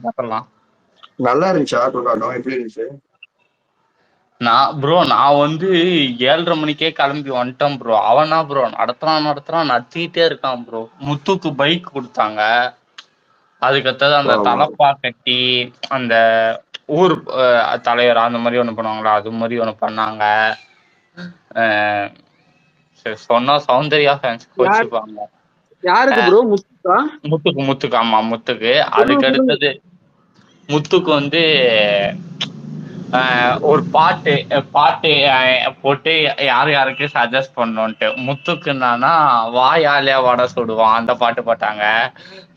பார்க்கலாம். நல்லா இருந்துச்சா கொண்டாட்டம்? எப்படி இருந்துச்சு? நான் வந்து 7:30 மணிக்கே கிளம்பி வந்துட்டேன் ப்ரோ. அவனா ப்ரோ நடத்துறான் நத்திட்டே இருக்கான் ப்ரோ. முத்துக்கு பைக் கொடுத்தாங்க. அதுக்கடுத்தது அந்த ஆமா. தலப்பா கட்டி அந்த ஊர் தலைவர் அந்த மாதிரி ஒண்ணு பண்ணுவாங்களா, அது மாதிரி ஒண்ணு பண்ணாங்க. சொன்னா சௌந்தர்யா ஃபேன்ஸ் கோச்சுப்பாங்க. யாருக்கு ப்ரோ? முத்துக்கா? முத்துக்கு ஆமா முத்துக்கு. சொல்லுங்க அதுக்கு சொல்லுங்க. அடுத்தது முத்துக்கு வந்து ஒரு பாட்டு போட்டு யாருக்கு சஜஸ்ட் பண்ணோன்ட்டு. முத்துக்கு என்னன்னா வாயாலே வடை சுடுவான் அந்த பாட்டு போட்டாங்க.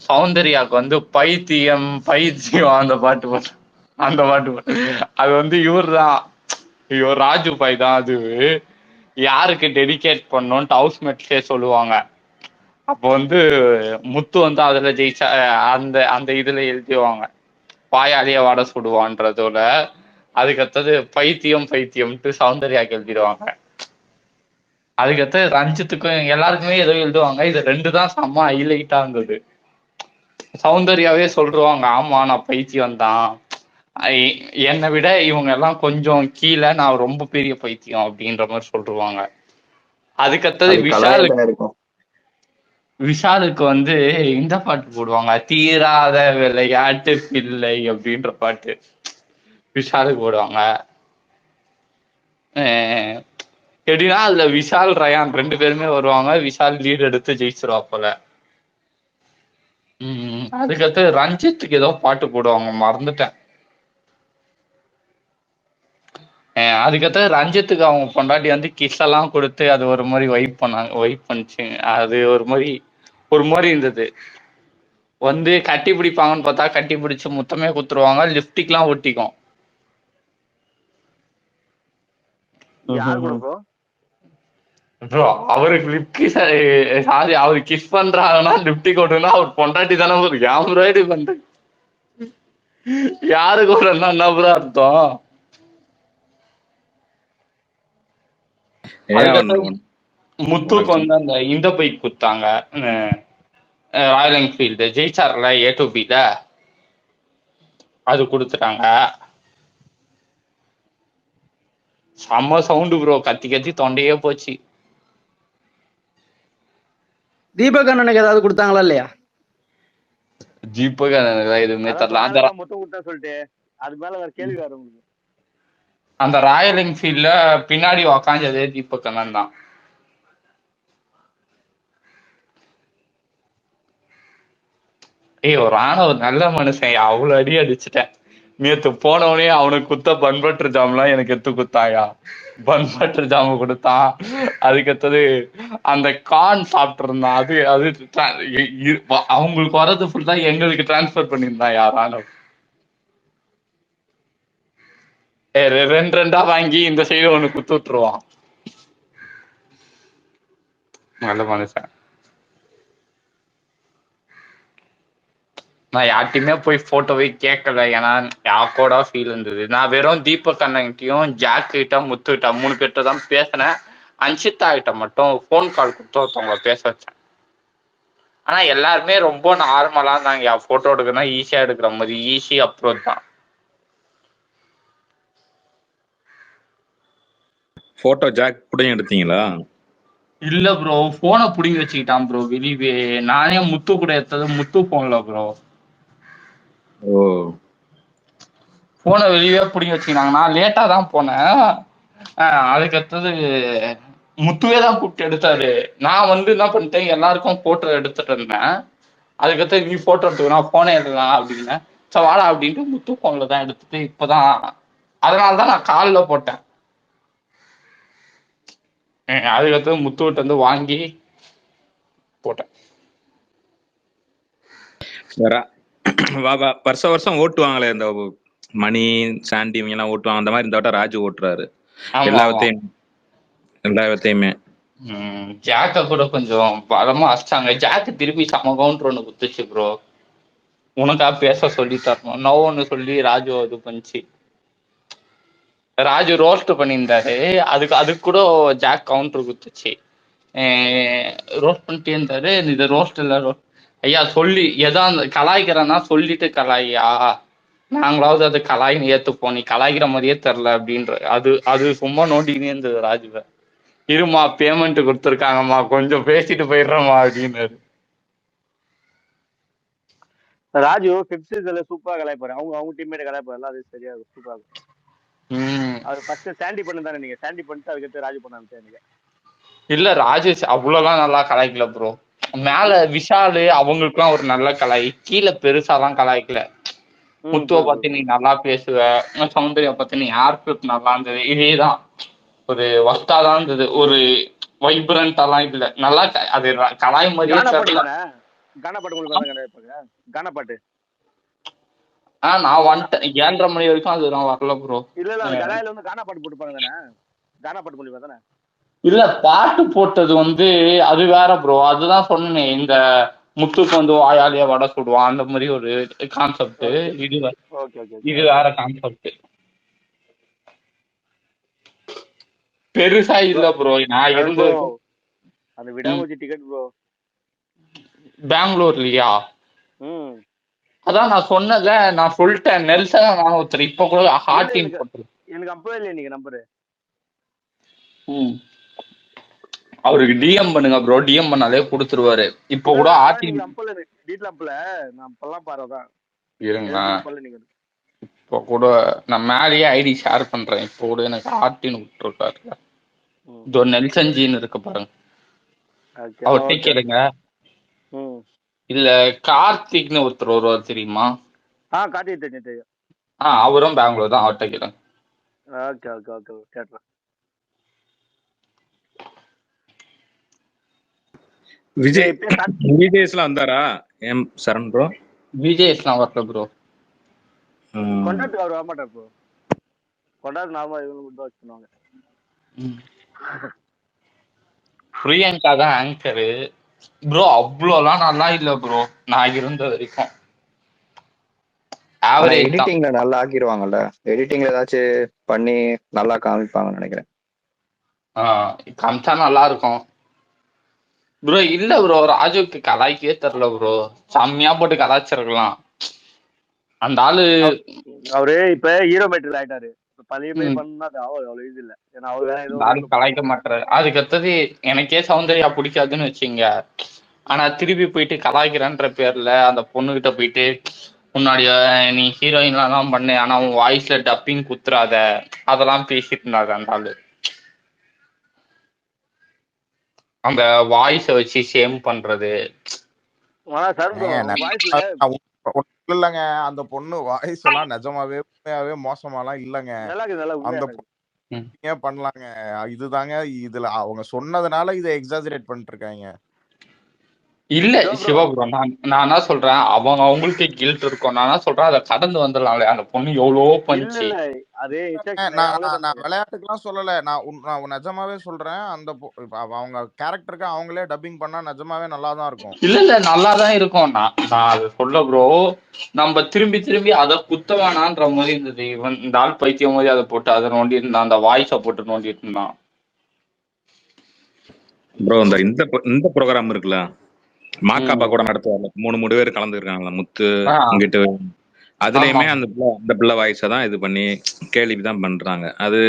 சௌந்தர்யாவுக்கு வந்து பைத்தியம் அந்த பாட்டு அது வந்து இவர் ராஜு பாய் தான். அது யாருக்கு டெடிகேட் பண்ணோன்ட்டு ஹவுஸ்மேட்ஸே சொல்லுவாங்க. அப்போ வந்து முத்து வந்து அதுல ஜெயிச்சா அந்த அந்த இதுல எழுதிவாங்க வாயாலேயே வடை சுடுவான்றதோட. அதுக்கடுத்தது பைத்தியம்ட்டு சௌந்தர்யாக்கு எழுதிடுவாங்க. அதுக்கடுத்து ரஞ்சித்துக்கும் எல்லாருக்குமே ஏதோ எழுதுவாங்க. இது 2 தான் செம்ம ஹைலைட்டா இருந்தது. சௌந்தர்யாவே சொல்றாங்க, ஆமா நான் பைத்தியம் தான், என்னை விட இவங்க எல்லாம் கொஞ்சம் கீழே, நான் ரொம்ப பெரிய பைத்தியம் அப்படின்ற மாதிரி சொல்லிருவாங்க. அதுக்கடுத்தது விஷாலுக்கு வந்து இந்த பாட்டு போடுவாங்க, தீராத விளையாட்டு பிள்ளை அப்படின்ற பாட்டு விஷாலுக்கு போடுவாங்க. எப்படின்னா அதுல விஷால் ரயான் 2 பேருமே வருவாங்க. விஷால் லீட் எடுத்து ஜெயிச்சிருவா போல. அதுக்கடுத்து ரஞ்சித்துக்கு ஏதோ பாட்டு போடுவாங்க, மறந்துட்டேன். அதுக்கடுத்து ரஞ்சித்துக்கு அவங்க பொண்டாட்டி வந்து கிஸ் எல்லாம் கொடுத்து அது ஒரு மாதிரி வைப் பண்ணுச்சு. அது ஒரு மாதிரி இருந்தது. வந்து கட்டி பிடிப்பாங்கன்னு பார்த்தா கட்டி பிடிச்சு முத்தமே குத்துருவாங்க. லிப்டிக்லாம் ஒட்டிக்கும். ப்ரோ அவருக்கு அவரு கிஸ் பண்றாங்கன்னா லிப்டிக் ஓட்டுனா அவர் பொண்டாட்டி தானே ப்ரோ. ஏன் ப்ரோ இப்படி பண்ற? யாருக்கு ஒரு என்ன ப்ரோ அர்த்தம்? முத்துக்கு வந்து அந்த இந்த பைக் குத்தாங்க, ராயல் என்ஃபீல்டு ஜெயிச்சார்ல A2Bல, அது கொடுத்துட்டாங்க. செம்ம சவுண்டு ப்ரோ, கத்தி தொண்டையே போச்சு. தீபக் அண்ணனுக்கு ஏதாவது கொடுத்தாங்களா இல்லையா? தீபக் அண்ணனுக்கு எதுவுமே தெரியல. அந்த ராயல் என்ஃபீல்ட்ல பின்னாடி உக்காந்ததே தீபக் அண்ணன் தான். ஒரு நல்ல மனுஷன், அவ்வளவு அடி அடிச்சுட்டேன். நேத்து போனவனே அவனுக்கு குத்த பன்பட்டர் ஜாம்லாம் எனக்கு எடுத்து குத்தாயா. பன்பட்டர் ஜாம கொடுத்தான். அதுக்கடுத்தது அந்த கார்ன் சாப்பிட்டு இருந்தான். அது அவங்களுக்கு வர்றது ஃபுல்லா எங்களுக்கு டிரான்ஸ்பர் பண்ணியிருந்தான் யாரான. 2 வாங்கி இந்த சைடு ஒண்ணு குத்து விட்டுருவான். நல்ல மனுஷன். நான் யார்ட்டையுமே போய் போட்டோவே கேட்கல, ஏன்னா யாக்கோட ஃபீல் இருந்தது. நான் வெறும் தீபக் அண்ணன்கிட்டையும் ஜாக் கிட்ட முத்து கிட்ட 3 பேர்கிட்ட தான் பேசினேன். அன்ஷிதா கிட்ட மட்டும் ஃபோன் கால் கொடுத்து ஒருத்தவங்களை பேச வச்சேன். ஆனா எல்லாருமே ரொம்ப நார்மலா இருந்தாங்க. போட்டோ எடுக்கணும்னா ஈஸியா எடுக்கிற மாதிரி ஈஸி அப்ரோச் தான். போட்டோ ஜாக் கூட எடுத்தீங்களா? இல்ல ப்ரோ, போனை புடிங்கி வச்சுக்கிட்டான் ப்ரோ வெளியே. நானே முத்து கூட எடுத்தது முத்து போன்ல ப்ரோ. போனை வெளியே புடிங்கி வச்சுக்கினாங்க. நான் லேட்டா தான் போனேன். அதுக்கடுத்தது முத்துவே தான் கூப்பிட்டு எடுத்தாரு. நான் வந்து என்ன பண்ணிட்டேன், எல்லாருக்கும் போட்டோ எடுத்துட்டு இருந்தேன். அதுக்கடுத்து நீ போட்டோ எடுத்துக்கோ, நான் போனே எடுக்கலாம் அப்படின்னு. சரி வாடா அப்படின்ட்டு முத்து போன்ல தான் எடுத்துட்டு இப்பதான், அதனாலதான் நான் காலில் போட்டேன். அதுக்கடுத்து முத்துவிட்டு வந்து வாங்கி போட்டேன். வருஷம் ஓட்டுவாங்களே இந்த மணி சாண்டி இவங்க எல்லாம் ஓட்டுவாங்க, அந்த மாதிரி இந்த வட்டம் ராஜு ஓட்டுறாரு எல்லாத்தையுமே. ஜாக்க கூட கொஞ்சம் பலமா அடிச்சாங்க. ஜாக்கு திருப்பி சம கவுண்டர் ஒண்ணு குத்துச்சு ப்ரோ. உனக்கா பேச சொல்லி தரணும் நோ ஒன்னு சொல்லி ராஜு இது பண்ணிச்சு. ராஜு ரோஸ்ட் பண்ணியிருந்தாரு. அதுக்கு கூட ஜாக் கவுண்டர் குத்துச்சு. ரோஸ்ட் பண்ணிட்டே இருந்தாரு. இது ரோஸ்ட் இல்ல ஐயா சொல்லி எதா கலாய்க்கிறேன்னா சொல்லிட்டு கலாய்யா, நாங்களாவது அது கலாயின்னு ஏத்துப்போம், நீ கலாய்க்கிற மாதிரியே தெரில அப்படின்ற. அது சும்மா நோண்டிக்கினே இருந்தது ராஜுவை. இருமா பேமெண்ட் கொடுத்துருக்காங்கம்மா கொஞ்சம் பேசிட்டு போயிடுறோமா அப்படின்னாரு. ராஜு ஃபிஃப்த் சீசன்ல சூப்பரா கலாய்ப்பாரு. அவங்க டீம்மேட் கலாய்ப்பாரு, அது சரியா சூப்பரா இருக்கும். அவர் ஃபர்ஸ்ட் சாண்டி பண்ணு தானே, நீங்க சாண்டி பண்ணிட்டு அதுக்கடுத்து ராஜு பண்ண எனக்கு. இல்ல ராஜேஷ் அவ்வளவுலாம் நல்லா கலாய்க்கல ப்ரோ. மேல விஷாலு அவங்களுக்குலாம் ஒரு நல்ல கலாய், கீழே பெருசாலாம் கலாய்க்கல. முத்துவ பத்தி நீ நல்லா பேசுவ, சௌந்தர்யா பத்தி நீ ஏர்ஃபிளிப் நல்லா இருந்தது, இதேதான். ஒரு வஸ்தாதான் இருந்தது, ஒரு வைப்ரண்டாலாம் இல்ல. நல்லா அது கலாய் மாதிரியே தெரியல. கானப்பாட்டு நான் வந்துட்டேன் 7:30 மணி வரைக்கும், அது நான் வரல ப்ரோ. இல்ல அந்த கலாயில வந்து கானப்பாட்டு போட்டுப்பாங்க தானே, கானப்பாட்டு மூலியமா தானே. இல்ல பாட்டு போட்டது வந்து அது வேற ப்ரோ. அதுதான் சொன்னேன், இந்த முத்துக்கு வந்து வாயாலேயே வடை சுடுவான் அந்த மாதிரி ஒரு கான்செப்ட். இது வேற கான்செப்ட், பெருசா இல்ல ப்ரோ. நான் இருந்தது அந்த விடாமுயற்சி டிக்கெட் ப்ரோ, பெங்களூர்லயா. அதான் நான் சொன்னல, நான் சொல்லிட்டேன் நெல்சன் நான் ஒருத்தர் இப்ப கூட ஹார்ட் டீம் போட்டு எனக்கு அப்பவே இல்லையா நீங்க நம்பரு. அவருக்கு டிஎம் பண்ணுங்க ப்ரோ, டிஎம் பண்ணாலே கொடுத்துருவாரு. இப்ப கூட ஹார்ட் டீம் நான் பல்லாம் பாருதான் இருங்க. இப்போ கூட நான் மேலேயே ஐடி ஷேர் பண்றேன். இப்போ கூட எனக்கு ஹார்ட் விட்டுருக்காரு. இதோ நெல்சன் ஜீன் இருக்கு பாருங்க, அவர்கிட்ட கேளுங்க. இல்ல கார்த்திக்னு ஒருத்தர் வருவார் தெரியுமா? அவரும் பெங்களூர் தான், அவர்கிட்ட கேளுங்க. விஜேஸ்லாம் வந்தாரா? எம் சரண் ப்ரோ. விஜேஸ்லாம் வரல ப்ரோ. கொண்டாட்டு அவர் வர மாட்டார் ப்ரோ. கொண்டாட்டு நார்மலா இவங்க மட்டும் வச்சுருவாங்க. பிரியங்கா தான் ஆங்கரு ப்ரோ. அவ்வளோலாம் நல்லா இல்ல ப்ரோ நான் இருந்த வரைக்கும். எடிட்டிங்ல நல்லா ஆக்கிடுவாங்கல்ல, எடிட்டிங்ல ஏதாச்சும் பண்ணி நல்லா காமிப்பாங்கன்னு நினைக்கிறேன். காமிச்சா நல்லா இருக்கும் ப்ரோ. இல்ல ப்ரோ, ராஜுக்கு கலாய்க்கவே தெரியல ப்ரோ. செம்மையா போட்டு கலாய்ச்சிருக்கலாம் அந்த ஆளு. அவரு இப்ப ஹீரோ மெட்டீரியல் ஆயிட்டாரு. பழைய பேர் பண்ணா அவ்வளவு இது இல்ல. ஏன்னா அவர் வேற ஏதோ கலாய்க்க மாட்டாரு. அதுக்கு அடுத்தது எனக்கே சௌந்தர்யா பிடிக்காதுன்னு வச்சுங்க, ஆனா திருப்பி போயிட்டு கலாய்க்கிறன்ற பேர்ல அந்த பொண்ணுகிட்ட போயிட்டு முன்னாடி நீ ஹீரோயின்லாம் பண்ணு, ஆனா உன் வாய்ஸ்ல டப்பிங் குத்துறாத, அதெல்லாம் பேசிட்டு இருந்தாங்க அந்த ஆளு. அந்த வாய்ஸ வச்சு சேம் பண்றது இல்லங்க. அந்த பொண்ணு வாய்ஸ் எல்லாம் நிஜமாவே உண்மையாவே மோசமாலாம் இல்லங்க. அந்த ஏன் பண்ணலாங்க, இதுதாங்க. இதுல அவங்க சொன்னதுனால இதை எக்ஸாஜரேட் பண்ணிட்டு இருக்காங்க. இல்ல சிவா ப்ரோ, நான் என்ன சொல்றேன், அவங்களுக்கே கில்ட் இருக்கும். நான் என்ன சொல்றேன், அதை கடந்து வந்துடலாம்ல. அந்த பொண்ணு எவ்வளவோ பண்ணிச்சு. நான் விளையாட்டுக்கெல்லாம் சொல்லல, நான் நிஜமாவே சொல்றேன். அந்த அவங்க கேரக்டருக்கு அவங்களே டப்பிங் பண்ணா நிஜமாவே நல்லாதான் இருக்கும். இல்ல நல்லாதான் இருக்கும். நான் அதை சொல்ல ப்ரோ, நம்ம திரும்பி திரும்பி அதை குத்த வேணான்ற மாதிரி இருந்தது. இந்த ஆள் பைத்தியம் மாதிரி அதை போட்டு அதை நோண்டி இருந்தான், அந்த வாய்ஸை போட்டு நோண்டிட்டு இருந்தான் ப்ரோ. இந்த ப்ரோக்ராம் இருக்குல்ல, மாக்காப்பா கூட நடத்துவாங்க, 3 பேர் கலந்துருக்காங்களா, முத்து இங்கிட்டு. அதுலயுமே அந்த பிள்ளை வாய்ஸை தான் இது பண்ணி கேள்விதான் பண்றாங்க. அது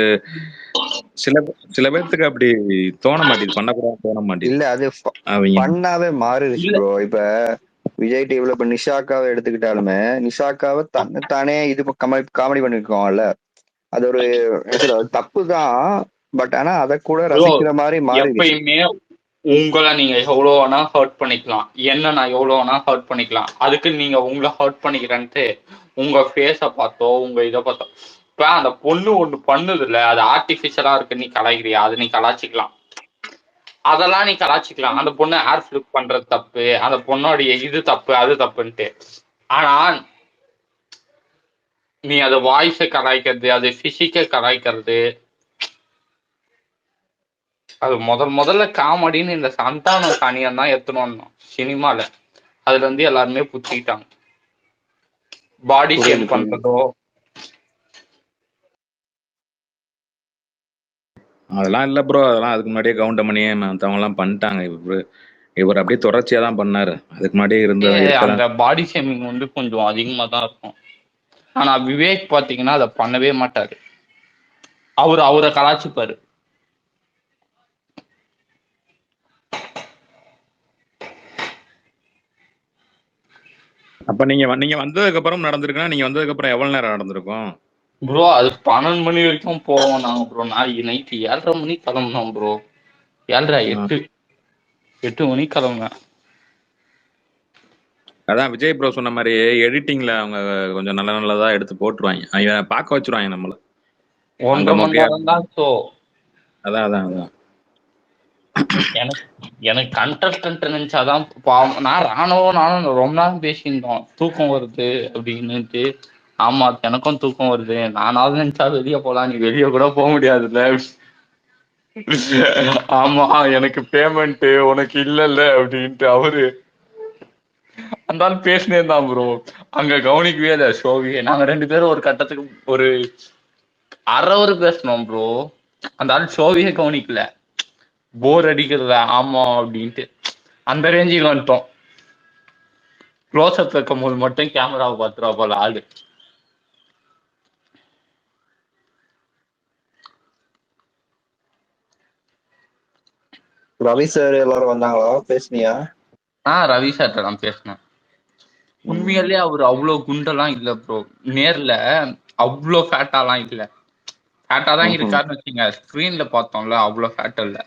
சில பேர்த்துக்கு அப்படி தோண மாட்டேது, பண்ணக்கூடாது தோண மாட்டேது. இல்ல அது பண்ணாவே மாறிடுச்சு ப்ரோ. இப்ப விஜய் டிவில இப்ப நிஷாக்காவை எடுத்துக்கிட்டாலுமே, நிஷாக்காவை தானே இது காமெடி பண்ணிருக்கோம்ல, அது ஒரு தப்பு தான். பட் ஆனா அதை கூட ரசிக்கிற மாதிரி மாறி. எப்பயுமே உங்களை நீங்க எவ்வளவு வேணா ஹர்ட் பண்ணிக்கலாம், என்ன நான் எவ்வளவு வேணா ஹர்ட் பண்ணிக்கலாம். அதுக்கு நீங்க உங்களை ஹர்ட் பண்ணிக்கிறேன்ட்டு உங்க ஃபேஸ பார்த்தோ உங்க இதை பார்த்தோ. இப்ப அந்த பொண்ணு ஒண்ணு பண்ணுது இல்ல, அது ஆர்டிபிஷியலா இருக்கு, நீ கலாய்க்கிறியா, அது நீ கலாய்ச்சிக்கலாம், அதெல்லாம் நீ கலாய்ச்சிக்கலாம். அந்த பொண்ணு ஏர் ஃபிளிப் பண்றது தப்பு, அந்த பொண்ணோடைய இது தப்பு, அது தப்புன்ட்டு. ஆனா நீ அது வாய்ஸை கலாய்க்கிறது, அது பிசிக்க கலாய்க்கிறது, அது முதல்ல காமெடின்னு இந்த சந்தானம் தனியம் தான் எத்தணும் சினிமால. அதுல இருந்து எல்லாருமே புடிச்சிக்கிட்டாங்க. பாடி ஷேம் பண்றதோ அதெல்லாம் இல்ல ப்ரோ. அதெல்லாம் அதுக்கு முன்னாடியே கவுண்டமணியே மத்தவங்க எல்லாம் பண்ணிட்டாங்க. இவர் அப்படியே தொடர்ச்சியா தான் பண்ணாரு. அதுக்கு முன்னாடியே இருந்ததான் அந்த பாடி ஷேமிங் வந்து கொஞ்சம் அதிகமா தான் இருக்கும். ஆனா விவேக் பாத்தீங்கன்னா அதை பண்ணவே மாட்டாரு. அவரை கலாச்சிப்பாரு. அப்ப நீங்க வந்ததுக்கு அப்புறம் நடந்திருக்குன்னா நீங்க வந்ததுக்கு அப்புறம் எவ்வளவு நேரம் நடந்திருக்கும் ப்ரோ? அது 12 மணி வரைக்கும் போவோம் நாங்க ப்ரோ. நாளைக்கு நைட்டு 7:30 மணிக்கு கிளம்புனோம் ப்ரோ. 7:30 8 மணிக்கு கிளம்புனேன். அதான் விஜய் ப்ரோ சொன்ன மாதிரி எடிட்டிங்ல அவங்க கொஞ்சம் நல்லதா எடுத்து போட்டுருவாங்க. அவங்க பார்க்க வச்சிருவாங்க நம்மள. 1.5 மணி நேரம் தான் ஷோ. அதான் எனக்கு கண்டஸ்டன்ட் நினைச்சாதான் நான் நானும் ரொம்ப நேரம் பேசியிருந்தோம். தூக்கம் வருது அப்படின்னுட்டு. ஆமா எனக்கும் தூக்கம் வருது. நானாவது நினைச்சா வெளியே போலாம், நீ வெளியே கூட போக முடியாதுல்ல. ஆமா எனக்கு பேமெண்ட் உனக்கு இல்லல்ல அப்படின்ட்டு அவரு அந்த ஆள் பேசினே தான் ப்ரோ. அங்க கவனிக்கவே இல்லை ஷோவியே. நாங்க 2 பேரும் ஒரு கட்டத்துக்கு ஒரு அரை ஒரு பேசணும் ப்ரோ. அந்த ஆள் ஷோவியே கவனிக்கல. போர் அடிக்கிறதா ஆமா அப்படின்ட்டு அந்த ரேஞ்சுக்கு வந்துட்டோம். க்ளோஸ் அப் வைக்கும் போது மட்டும் கேமராவை பார்த்துருவா போல ஆளு. ரவி சார் எல்லாரும் வந்தாங்களா? பேசுனியா? ரவி சார்ட்ட தான் பேசினேன். உண்மையிலே அவரு அவ்வளவு குண்டெல்லாம் இல்ல ப்ரோ. நேர்ல அவ்வளோ ஃபேட்டாலாம் இல்ல. ஃபேட்டா தான் இருக்காருன்னு வச்சுங்க. ஸ்கிரீன்ல பார்த்தோம்ல அவ்வளவு ஃபேட் இல்ல.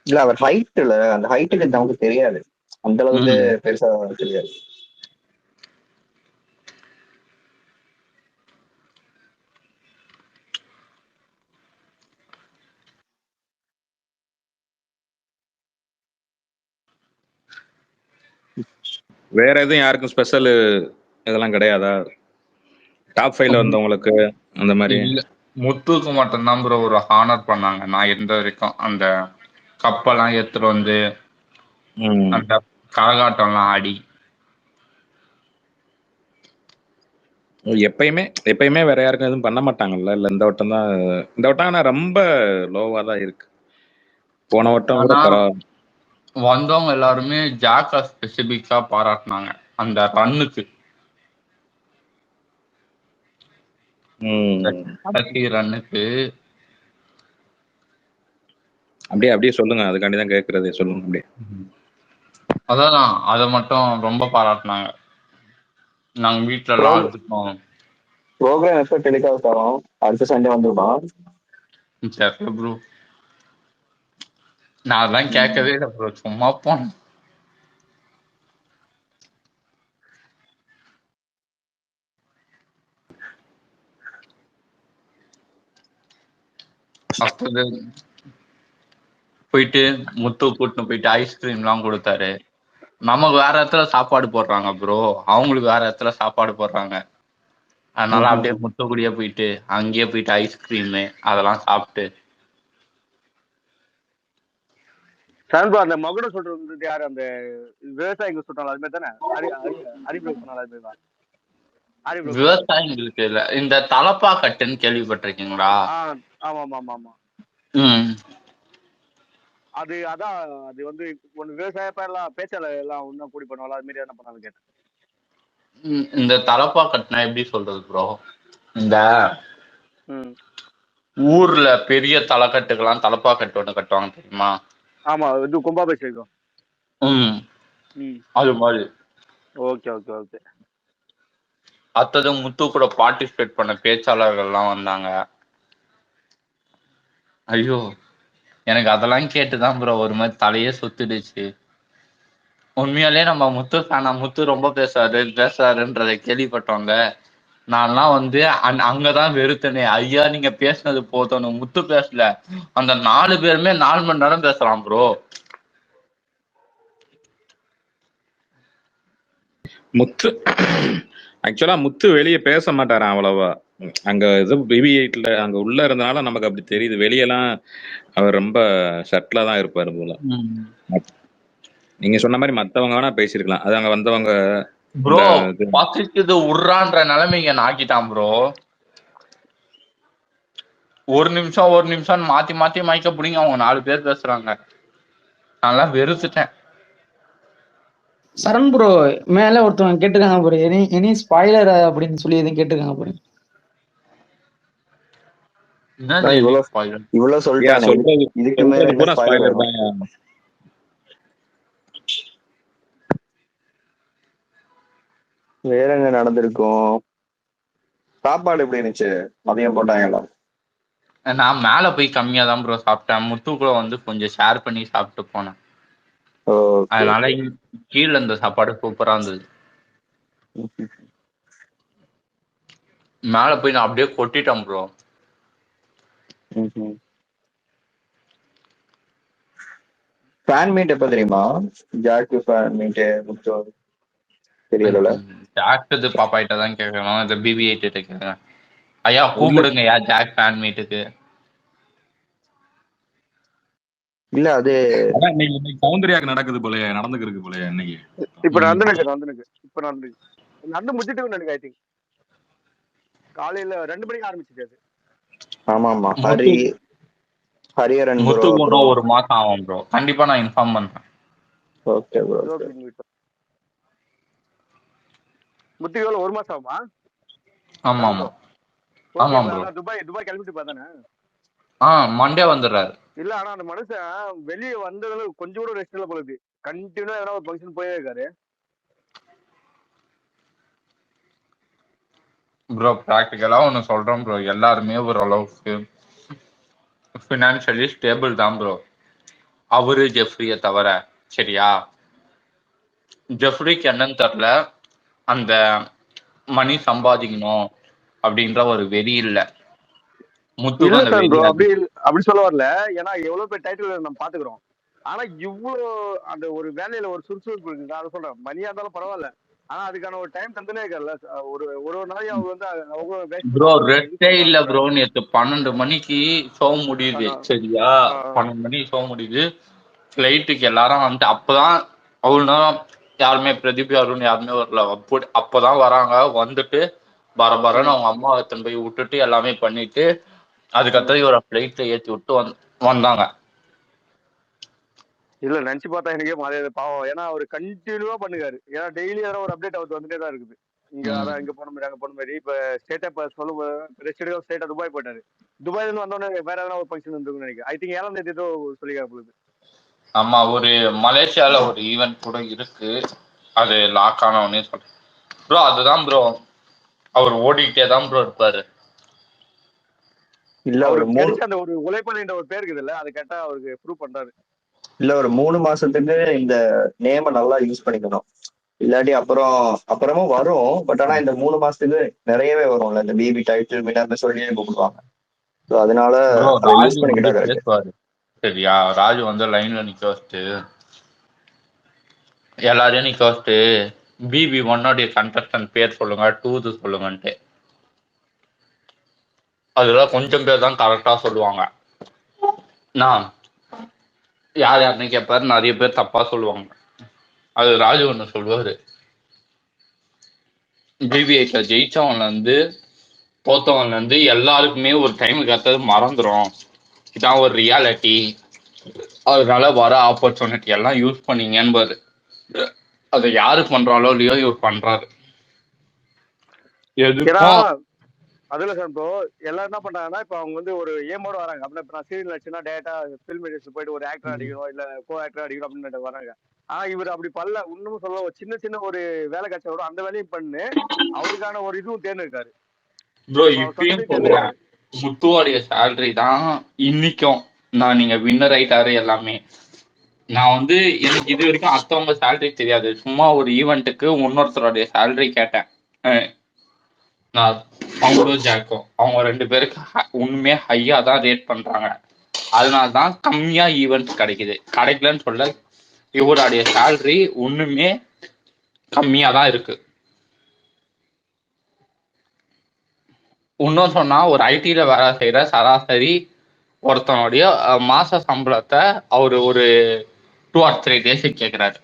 இல்ல அவர் ஹைட் இல்ல, அந்த ஹைட்டுக்கு நமக்கு தெரியாது. அந்த அளவுக்கு பெருசா தெரியாது. வேற எதுவும் யாருக்கும் ஸ்பெஷல் இதெல்லாம் கிடையாதா? டாப் 5ல வந்தவங்களுக்கு அந்த மாதிரி? முத்துக்கு மட்டும்தான் ப்ரோ ஒரு ஹானர் பண்ணாங்க. நான் இருந்த வரைக்கும் அந்த கப்பெல்லாம் எடுத்துட்டு வந்து அந்த கரகாட்டம்லாம் ஆடி. எப்பயுமே வேற யாருக்கும் எதுவும் பண்ண மாட்டாங்கல்ல? இல்ல இந்த வட்டம் ஆனா ரொம்ப லோவா தான் இருக்கு. போன வட்டம் கூட பரவாயில்ல. வந்தவங்க எல்லாருமே ஜாக்கா ஸ்பெசிபிக்கா பாராட்டினாங்க அந்த ரன்னுக்கு. கடைசி ரன்னுக்கு அப்படியே சொல்லுங்க. அதுக்காண்டி தான் கேட்கறது. சொல்லுங்க அப்படியே. அதான் அதை மட்டும் ரொம்ப பாராட்டினாங்க. நாங்க வீட்டுல எல்லாம் எடுத்துட்டோம். ப்ரோக்ராம் எப்ப டெலிகாஸ்ட் ஆகும்? அடுத்த சண்டே வந்துருமா? சரி ப்ரோ. நான் அதெல்லாம் கேட்கவே இல்லை ப்ரோ. சும்மா போனேன். அப்போது போயிட்டு முத்து கூட்டின்னு போயிட்டு ஐஸ்கிரீம் எல்லாம் கொடுத்தாரு. நமக்கு வேற இடத்துல சாப்பாடு போடுறாங்க ப்ரோ, அவங்களுக்கு வேற இடத்துல சாப்பாடு போடுறாங்க. அதனால அப்படியே முத்துக்குடியே போயிட்டு அங்கேயே போயிட்டு ஐஸ்கிரீமு அதெல்லாம் சாப்பிட்டு. சான்பா அந்த மகுடம் சொல்றது யாரு? அந்த விவசாயிங்க சொல்றாங்க அது மாதிரி தானே? ஹரிபிரோ சொன்னால அது மாதிரி தான். விவசாயிங்களுக்கு இல்ல, இந்த தலப்பா கட்டுன்னு கேள்விப்பட்டிருக்கீங்களா? ஆமா ஆமா ஆமா ஆமா. அதான் அது வந்து ஒன்னு விவசாய பேச்சாளர் எல்லாம் ஒன்னும் கூடி பண்ணுவாங்க. அது மாதிரி என்ன பண்ணாலும் கேட்டேன். இந்த தலப்பா கட்டுனா எப்படி சொல்றது ப்ரோ? இந்த ஊர்ல பெரிய தலைக்கட்டுக்கெல்லாம் தலப்பா கட்டு ஒண்ணு கட்டுவாங்க தெரியுமா? ஆமா, இது கும்பாபிஷேகம். அது மாதிரி. Okay okay okay. அத்தது முத்து கூட பார்ட்டிசிபேட் பண்ண பேச்சாளர்கள்லாம் வந்தாங்க. ஐயோ எனக்கு அதெல்லாம் கேட்டுதான் ப்ரோ ஒரு மாதிரி தலையே சுத்திடுச்சு. உண்மையாலே நம்ம முத்து ஃபேனா, முத்து ரொம்ப பேசுறாருன்றதை கேள்விப்பட்டோங்க. நான்லாம் வந்து அங்கதான் வெறுத்தனே. ஐயா நீங்க பேசுனது போதும், முத்து பேசல. அந்த 4 பேருமே 4 மணி நேரம் பேசலாம் ப்ரோ. முத்து ஆக்சுவலா முத்து வெளியே பேச மாட்டாரான் அவ்வளவா. அங்க இது BB8ல அங்க உள்ள இருந்தனால நமக்கு அப்படி தெரியுது. வெளியெல்லாம் அவர் ரொம்ப ஷர்ட்ல தான் இருப்பாரு போல. நீங்க சொன்ன மாதிரி மத்தவங்க வேணா பேசிருக்கலாம். அது அங்க வந்தவங்க ப்ரோ பசிக்குது உர்றான்ற நிலைமைங்க ஆக்கிட்டான் ப்ரோ. ஒரு நிமிஷம் மாத்தி மைக்க பிடிங்க அவங்க 4 பேர் பேசுறாங்க. நான் வெறுத்துட்டேன். சரண் ப்ரோ மேல ஒருத்தவங்க கேட்டிருக்காங்க ப்ரோ, எனி ஸ்பாய்லர் அப்படின்னு சொல்லி எதுவும் கேட்டிருக்காங்க ப்ரோ. இவ்வளவு சொல்லிட்டானே, இதுக்கு மேல என்ன ஸ்பாய்லர்? வேற என்ன நடந்திருக்கும்? சாப்பாடு எப்படி இருந்துச்சு? மதியம் போட்டாங்களா? நான் மேல போய் கம்மியா தான் ப்ரோ சாப்பிட்டேன். முத்துக்குள்ள வந்து கொஞ்சம் ஷேர் பண்ணி சாப்பிட்டு போனேன். அதனால கீழே இந்த சாப்பாடு சூப்பரா இருந்தது. மேல போய் நான் அப்படியே கொட்டிட்டேன் ப்ரோ. ஃபேன் மீட் எப்ப தெரியுமா? ஜாக்கு ஃபேன் மீட் முத்து தெரியல. ஜாக்கு பாப்பாயிட்ட தான் கேட்கணும், இந்த BB8 கேட்கறேன். ஐயா கூப்பிடுங்க யா ஜாக் ஃபேன் மீட்டுக்கு. இல்ல அது சௌந்தர்யாக்கு நடக்குது போலயே, நடந்துருக்கு போலயே இன்னைக்கு. இப்ப நடந்து முடிச்சிட்டு நினைக்கிறேன். ஐ திங்க் காலையில 2 மணிக்கு ஆரம்பிச்சிட்டாரு. ஆமா ஆமா. ஹரியரன் முத்து கூட ஒரு மாசம் ஆகும் ப்ரோ. கண்டிப்பா நான் இன்ஃபார்ம் பண்றேன். Okay bro. முத்துக்கு எவ்வளவு 1 மாசம் ஆகுமா? ஆமா ஆமா ஆமா ப்ரோ. துபாய் கிளம்பிட்டு பார்த்தானே. மண்டே வந்துடுறாரு. இல்ல ஆனா அந்த மனுஷன் வெளியே வந்ததுல கொஞ்சம் கூட ரெஸ்ட் இல்ல போகுது. கண்டினியூவா ஏதாவது ஒரு ஃபங்க்ஷன் போயே இருக்காரு ப்ரோ. ப்ராக்டிக்கலா ஒன்னு சொல்றேன் ப்ரோ, எல்லாருமே ஒரு அளவுக்கு ஃபினான்ஷியலி ஸ்டேபிள் தான் ப்ரோ, அவரு ஜெஃப்ரியை தவிர. சரியா? ஜெஃப்ரிக்கு என்னன்னு தெரியல, அந்த மணி சம்பாதிக்கணும் அப்படின்ற ஒரு வெறி இல்ல. முத்துக்கு அந்த வெறி அப்படி சொல்ல வரல. ஏன்னா எவ்வளவு பேர் டைட்டில் நம்ம பாத்துக்கிறோம். ஆனா இவ்வளவு அந்த ஒரு வேலையில ஒரு சுறுசுறுப்பு இருக்கு. அதை சொல்றேன், மணியா இருந்தாலும் பரவாயில்ல, ஆனா அதுக்கான ஒரு டைம் தந்துனே இருக்கல. ஒரு நாளைக்கு அவங்க வந்து ப்ரோ ரெஸ்டே இல்ல ப்ரோ. நேற்று 12 மணிக்கு ஷோ முடியுது. சரியா? 12 மணிக்கு ஷோ முடியுது. ஃபிளைட்டுக்கு எல்லாரும் வந்துட்டு அப்பதான் அவ்வளோ யாருமே பிரதீப் அருண் யாருமே வரல. அப்பதான் வராங்க. வந்துட்டு பரபரன்னு அவங்க அம்மா எடுத்துன்னு போய் விட்டுட்டு எல்லாமே பண்ணிட்டு அதுக்கப்புறம் இவரை ஃபிளைட்ல ஏற்றி விட்டு வந்தாங்க. இல்ல நினைச்சு பார்த்தா எனக்கே மாதிரி பாவம். ஏன்னா அவர் கண்டினியூவா பண்ணுவாரு. ஏன்னா டெய்லி ஏதாவது ஒரு அப்டேட் அவர் வந்துட்டே தான் இருக்குது. இங்க அதான் இங்க போன மாதிரி அங்க போன மாதிரி. இப்ப ஸ்டேட்டா இப்ப சொல்லும் ஸ்டேட்டா துபாய் போயிட்டாரு. துபாயில இருந்து வந்தோடனே வேற ஏதாவது ஒரு ஃபங்க்ஷன் வந்துருக்குன்னு நினைக்கிறேன். ஐ திங்க் 7ஆம் தேதி ஏதோ சொல்லிக்காரு போகுது. ஆமா, ஒரு மலேசியால ஒரு ஈவென்ட் கூட இருக்கு. அது லாக் ஆனவனே சொல்றேன் ப்ரோ. அதுதான் ப்ரோ, அவர் ஓடிக்கிட்டே தான் ப்ரோ இருப்பாரு. இல்ல அந்த ஒரு உழைப்பாளின்ற ஒரு பேர் இருக்குது இல்ல, அது கேட்டா அவருக்கு ப்ரூவ் பண்றாரு. இல்ல ஒரு 3 மாசத்துக்கு இந்த நேம நல்லா யூஸ் பண்ணிக்கணும். இல்லாட்டி அப்புறமும் வரும். பட் ஆனா இந்த 3 மாசத்துக்கு நிறையவே வரும்ல, இந்த பிபி டைட்டில் மினார்னு சொல்லியே கூப்பிடுவாங்க. ஸோ அதனால யூஸ் பண்ணிக்கிட்டாரு. சரியா? ராஜு வந்து லைன்ல நிக்க வச்சுட்டு எல்லாரையும் நிக்க வச்சுட்டு பிபி 1 கண்டஸ்டன்ட் பேர் சொல்லுங்க, 2 சொல்லுங்கன்ட்டு. அதுல கொஞ்சம் பேர் தான் கரெக்டா சொல்லுவாங்க. நான் யார் யாருன்னு கேட்பாரு, நிறைய பேர் தப்பா சொல்லுவாங்க. அது ராஜு ஒண்ணு சொல்லுவாரு, BB8 ஜெயிச்சவன்ல இருந்து தோத்தவன்ல இருந்து எல்லாருக்குமே ஒரு டைமுக்கு அடுத்தது மறந்துடும். இதான் ஒரு ரியாலிட்டி. அதனால வர ஆப்பர்ச்சுனிட்டி எல்லாம் யூஸ் பண்ணீங்கன்னு அதை யாரு பண்றாலோ இல்லையோ இவர் பண்றாரு. அதுல சார் இப்போ எல்லாரும் என்ன பண்றாங்கன்னா, இப்ப அவங்க வந்து ஒரு ஏமோட வராங்க. அப்படின்னா இப்ப நான் சீரியல் நடிச்சுன்னா டேரக்டா ஃபில்ம் இண்டஸ்ட்ரி போயிட்டு ஒரு ஆக்டர் அடிக்கணும் இல்ல கோ ஆக்டர் அடிக்கணும் அப்படின்னு வராங்க. ஆனா இவர் அப்படி பண்ணல. இன்னும் சொல்ல ஒரு சின்ன ஒரு வேலை கிடைச்சா அந்த வேலையும் பண்ணு அவருக்கான ஒரு இதுவும் தேர்ந்தெடுக்காரு. ப்ரோ இப்பயும் சொல்றேன், முத்துவோடைய சேலரி தான் இன்னைக்கும். நான் நீங்க வின்னர் ஆயிட்டாரு எல்லாமே. நான் வந்து எனக்கு இது வரைக்கும் அடுத்தவங்க சேலரி தெரியாது. சும்மா ஒரு ஈவெண்ட்டுக்கு இன்னொருத்தருடைய சேலரி கேட்டேன். நான் அவங்களும் ஜாக்கும் அவங்க 2 பேருக்கு உண்மையா ஹையா தான் ரேட் பண்றாங்க. அதனாலதான் கம்மியா ஈவெண்ட்ஸ் கிடைக்கலன்னு சொல்ல. இவருடைய சேலரி ஒண்ணுமே கம்மியா தான் இருக்கு. இன்னும் சொன்னா ஒரு ஐடில வேலை செய்யற சராசரி ஒருத்தனுடைய மாச சம்பளத்தை அவரு ஒரு 2 or 3 days கேட்கிறாரு.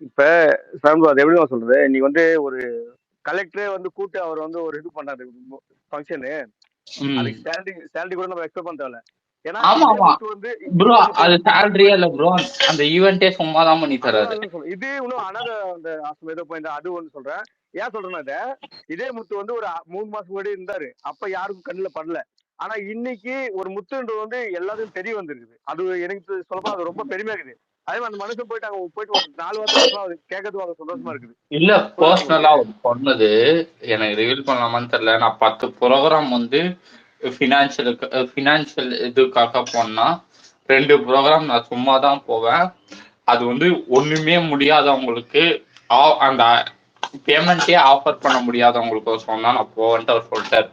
இப்ப அது எப்படி சொல்றது, நீ வந்து ஒரு கலெக்டரே வந்து கூட்டு அவர் வந்து ஒரு இது பண்ணாரு ஃபங்க்ஷனு, அதுக்கு சேலரி கூட நம்ம எக்ஸ்பெக்ட் பண்ண தேவையில்ல. ஏன்னா ஆமா இதே ஆமா முத்து வந்து ப்ரோ, அது சேலரியே இல்ல ப்ரோ, அந்த ஈவெண்டே சும்மா தான் பண்ணி தராது. அதுதான் சொல்றேன். இது இன்னும் அந்த ஏதோ பாயிண்ட் அது ஒண்ணு சொல்றேன். ஏன் சொல்றேன்னா இதே முத்து வந்து ஒரு 3 மாசம் முன்னாடி இருந்தாரு, அப்ப யாருக்கும் கண்ணுல படல. ஆனா இன்னைக்கு ஒரு முத்துன்றது வந்து எல்லாத்துக்கும் தெரிய வந்திருக்குது. அது எனக்கு சொல்லப்போனா அது ரொம்ப பெருமையா இருக்குது. அதே மாதிரி அந்த மனுஷன் போயிட்டு அங்க போயிட்டு ஒரு 4 வாரத்தை பேசலாம், அது கேட்கறதுக்கு அவங்க சந்தோஷமா இருக்குது. இல்ல பர்சனலா அவர் சொன்னது எனக்கு ரிவீல் பண்ணலாமான்னு தெரியல. நான் 10 ப்ரோக்ராம் வந்து ஃபினான்சியல் இதுக்காக போனா 2 ப்ரோக்ராம் நான் சும்மா தான் போவேன். அது வந்து ஒண்ணுமே முடியாதவங்களுக்கு அந்த பேமெண்ட்டே ஆஃபர் பண்ண முடியாதவங்களுக்கு சொன்னா நான் போவேன்ட்டு அவர் சொல்லிட்டாரு.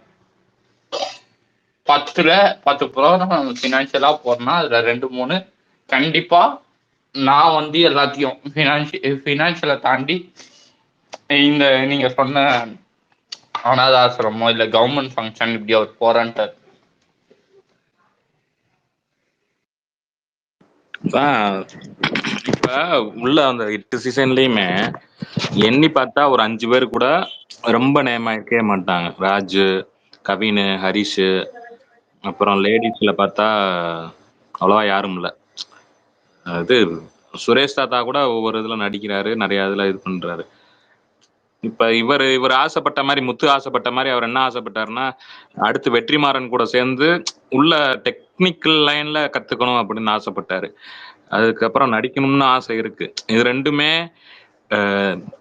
10 ப்ரோக்ராம் ஃபினான்சியலா போறேன்னா அதுல 2-3 கண்டிப்பா நான் வந்து எல்லாத்தையும் ஃபினான்சியலை தாண்டி இந்த நீங்க சொன்ன அனாத ஆசிரமோ இல்ல கவர்மெண்ட் ஃபங்க்ஷன் இப்படி அவர் போறேன்ட்டார். இப்ப உள்ள அந்த 8 சீசன்லயுமே எண்ணி பார்த்தா ஒரு 5 பேர் கூட ரொம்ப நேமாயிருக்கவே மாட்டாங்க. ராஜு, கவின், ஹரிஷ், அப்புறம் லேடிஸ்ல பார்த்தா அவ்வளவா யாரும் இல்லை. அது சுரேஷ் தாத்தா கூட ஒவ்வொரு இதுல நடிக்கிறாரு, நிறைய இதுல இது பண்றாரு. இப்ப இவர் ஆசைப்பட்ட மாதிரி, முத்து ஆசைப்பட்ட மாதிரி அவர் என்ன ஆசைப்பட்டாருன்னா, அடுத்து வெற்றிமாறன் கூட சேர்ந்து உள்ள டெக்னிக்கல் லைன்ல கத்துக்கணும் அப்படின்னு ஆசைப்பட்டாரு. அதுக்கப்புறம் நடிக்கணும்னு ஆசை இருக்கு. இது ரெண்டுமே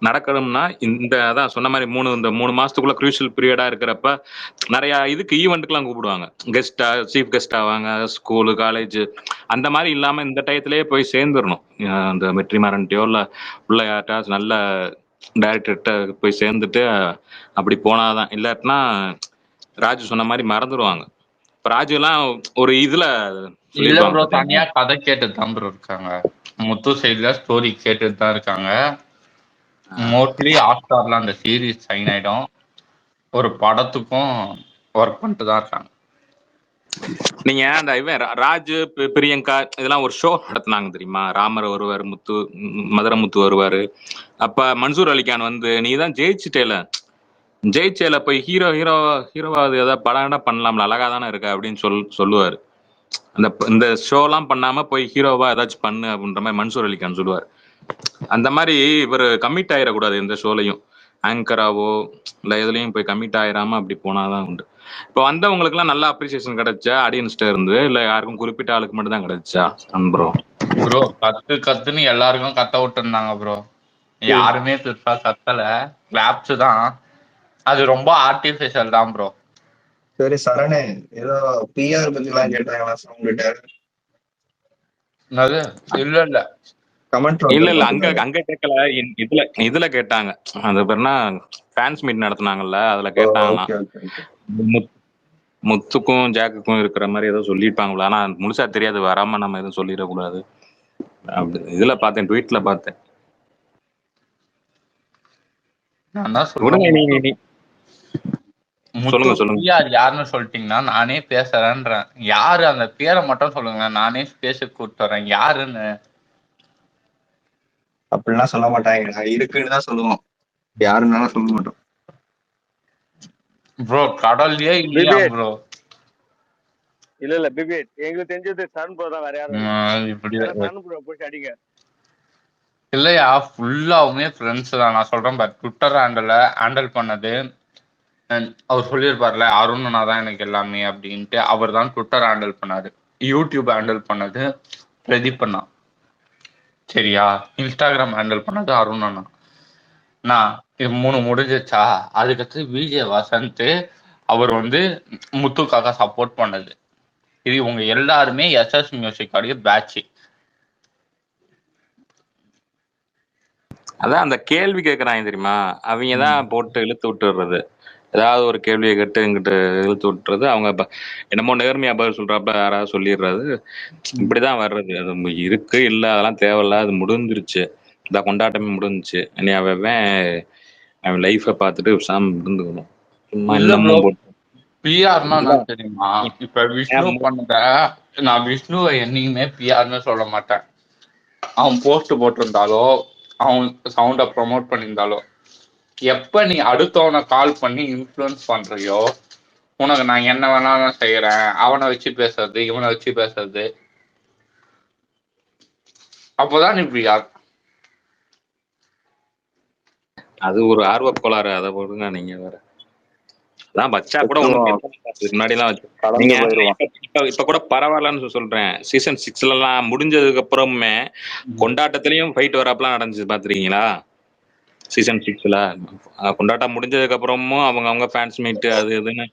நடக்கணும்னா இந்த அதான் சொன்ன மாதிரி இந்த 3 மாசத்துக்குள்ள க்ரூஷியல் பீரியடா இருக்கிறப்ப நிறைய இதுக்கு ஈவெண்ட்டுக்கெல்லாம் கூப்பிடுவாங்க. கெஸ்டா, சீஃப் கெஸ்ட் ஆவாங்க, ஸ்கூலு, காலேஜ் அந்த மாதிரி இல்லாம இந்த டயத்திலேயே போய் சேர்ந்துடணும். அந்த வெற்றிமாறன்ட்டையோ இல்ல உள்ள யார்ட்டா நல்ல டைரக்டர்கிட்ட போய் சேர்ந்துட்டு அப்படி போனாதான். இல்லாட்டினா ராஜு சொன்ன மாதிரி மறந்துடுவாங்க. இப்ப ராஜு எல்லாம் ஒரு இதுல இல்ல ப்ரோ, தனியா கதை கேட்டுட்டு தான் ப்ரோ இருக்காங்க. முத்து சைட்ல ஸ்டோரி கேட்டுட்டு தான் இருக்காங்க. மோஸ்ட்லி ஹாட்ஸ்டார்ல அந்த சீரீஸ் சைன் ஆயிடும். ஒரு படத்துக்கும் ஒர்க் பண்ணிட்டு தான் இருக்காங்க. நீங்க அந்த இவன் ராஜு, பிரியங்கா இதெல்லாம் ஒரு ஷோ நடத்தினாங்க தெரியுமா? ராமர் வருவாரு, மதுரை முத்து வருவாரு. அப்ப மன்சூர் அலிகான் வந்து நீ தான் ஜெயிச்சேல போய் ஹீரோவாது ஏதாவது படம் பண்ணலாம்ல, அழகா தானே இருக்க அப்படின்னு சொல்லுவாரு. இந்த ஷோலாம் பண்ணாம போய் ஹீரோவா ஏதாச்சும் பண்ணு அப்படின்ற மாதிரி மன்சூர் அலிகான் சொல்லுவார். அந்த மாதிரி இவர் கமிட் ஆயிடக்கூடாது எந்த ஷோலையும், ஆங்கராவோ இல்லை எதுலையும் போய் கமிட் ஆயிராம அப்படி போனாதான் உண்டு. இப்போ வந்தவங்களுக்குலாம் நல்ல அப்ரிசியேஷன் கிடைச்சா ஆடியன்ஸ்ட இருந்து, இல்லை யாருக்கும் குறிப்பிட்ட ஆளுக்கு மட்டும் தான் கிடைச்சா? ப்ரோ கத்துன்னு எல்லாருக்கும் கத்த விட்டு இருந்தாங்க ப்ரோ. யாருமே பெருசா கத்தல, கிளாப்ஸ் தான். அது ரொம்ப ஆர்டிபிஷியல் தான் ப்ரோ. சரி சரணே, ஏதோ பிஆர் பத்தி எல்லாம் கேட்டாங்களா உங்ககிட்ட? இல்ல கமெண்ட் இல்ல அங்க கேட்கல, இதுல கேட்டாங்க. அது பேருனா ஃபேன்ஸ் மீட் நடத்துனாங்கல்ல, அதுல கேட்டாங்களாம். முத்துக்கும் ஜாக்குக்கும் இருக்கிற மாதிரி ஏதோ சொல்லிருப்பாங்களா, ஆனா முழுசா தெரியாது, வராம நம்ம எதுவும் சொல்லிடக்கூடாது. அப்படி இதுல பார்த்தேன், ட்வீட்ல பார்த்தேன். சொல்லுங்க. யாருன்னு சொல்லிட்டீங்கன்னா நானே பேசுறேன்றேன். யாரு அந்த பேரை மட்டும் சொல்லுங்க, நானே பேச கூப்பிட்டு வரேன். யாருன்னு அப்படிலாம் சொல்ல மாட்டாங்க, இருக்குன்னு தான் சொல்லுவோம். யாருன்னாலும் சொல்ல மாட்டோம் ப்ரோ. கடல்லையே இல்லையா ப்ரோ? இல்ல பிபிஎட் எங்களுக்கு தெரிஞ்சது சன் ப்ரோ தான், வேற யாரும் இப்படி சன் ப்ரோ போய் அடிங்க. இல்லையா, ஃபுல்லாவுமே ஃப்ரெண்ட்ஸ் தான். நான் சொல்றேன் பாரு, ட்விட்டர் ஹேண்டில் பண்ணது அவர் சொல்லியிருப்பார்ல, அருணனா தான் எனக்கு எல்லாமே அப்படின்ட்டு. அவர் தான் ட்விட்டர் ஹேண்டில் பண்ணாரு. யூடியூப் ஹேண்டில் பண்ணது பிரதீப் அண்ணா, சரியா? இன்ஸ்டாகிராம் ஹேண்டில் பண்ணது அருணனா. நான் இது 3 முடிஞ்சிச்சா? அதுக்கடுத்து விஜய் வசந்த் அவர் வந்து முத்துக்காக சப்போர்ட் பண்ணது. இது இவங்க எல்லாருமே எஸ்எஸ் மியூசிக் ஆடிய பேட்ச். அதான் அந்த கேள்வி கேட்கறாங்க தெரியுமா, அவங்க தான் போட்டு இழுத்து விட்டுறது. ஏதாவது ஒரு கேள்வியை கேட்டு இங்கிட்டு இழுத்து விட்டுறது. அவங்க என்னமோ நேர்மையா பதில் சொல்றாப்ப யாராவது சொல்லிடுறது. இப்படிதான் வர்றது. அது இருக்கு இல்ல அதெல்லாம் தேவையில்ல, அது முடிஞ்சிருச்சு. இந்த கொண்டாட்டமே முடிஞ்சிச்சு. இனி அவன் லைஃபை பார்த்துட்டு சாமி இருந்துக்கணும். பிஆர்னா நான் தெரியுமா, இப்ப விஷ்ணு பண்ணத நான் விஷ்ணுவை என்னைக்குமே பிஆர்னு சொல்ல மாட்டேன். அவன் போஸ்ட் போட்டிருந்தாலோ அவன் சவுண்ட ப்ரொமோட் பண்ணியிருந்தாலோ, எப்ப நீ அடுத்தவனை கால் பண்ணி இன்ஃப்ளூயன்ஸ் பண்றியோ உனக்கு நான் என்ன வேணாலும் செய்யறேன், அவனை வச்சு பேசுறது, இவனை வச்சு பேசுறது. அப்போதான் நீ இப்படி அது ஒரு ஆர்வ கோளாறு. அதை போடுங்க நீங்க வேற. அதான் வச்சா கூட முன்னாடி எல்லாம் நீங்க இப்ப கூட பரவாயில்லன்னு சொல்றேன். சீசன் 6 எல்லாம் முடிஞ்சதுக்கு அப்புறமே கொண்டாட்டத்திலயும் ஃபைட் வரப்பெல்லாம் நடந்துச்சு பாத்துருக்கீங்களா? சீசன் 6ல கொண்டாட்டம் முடிஞ்சதுக்கு அப்புறமும் அவங்க ஃபேன்ஸ் மீட் அது இதுன்னு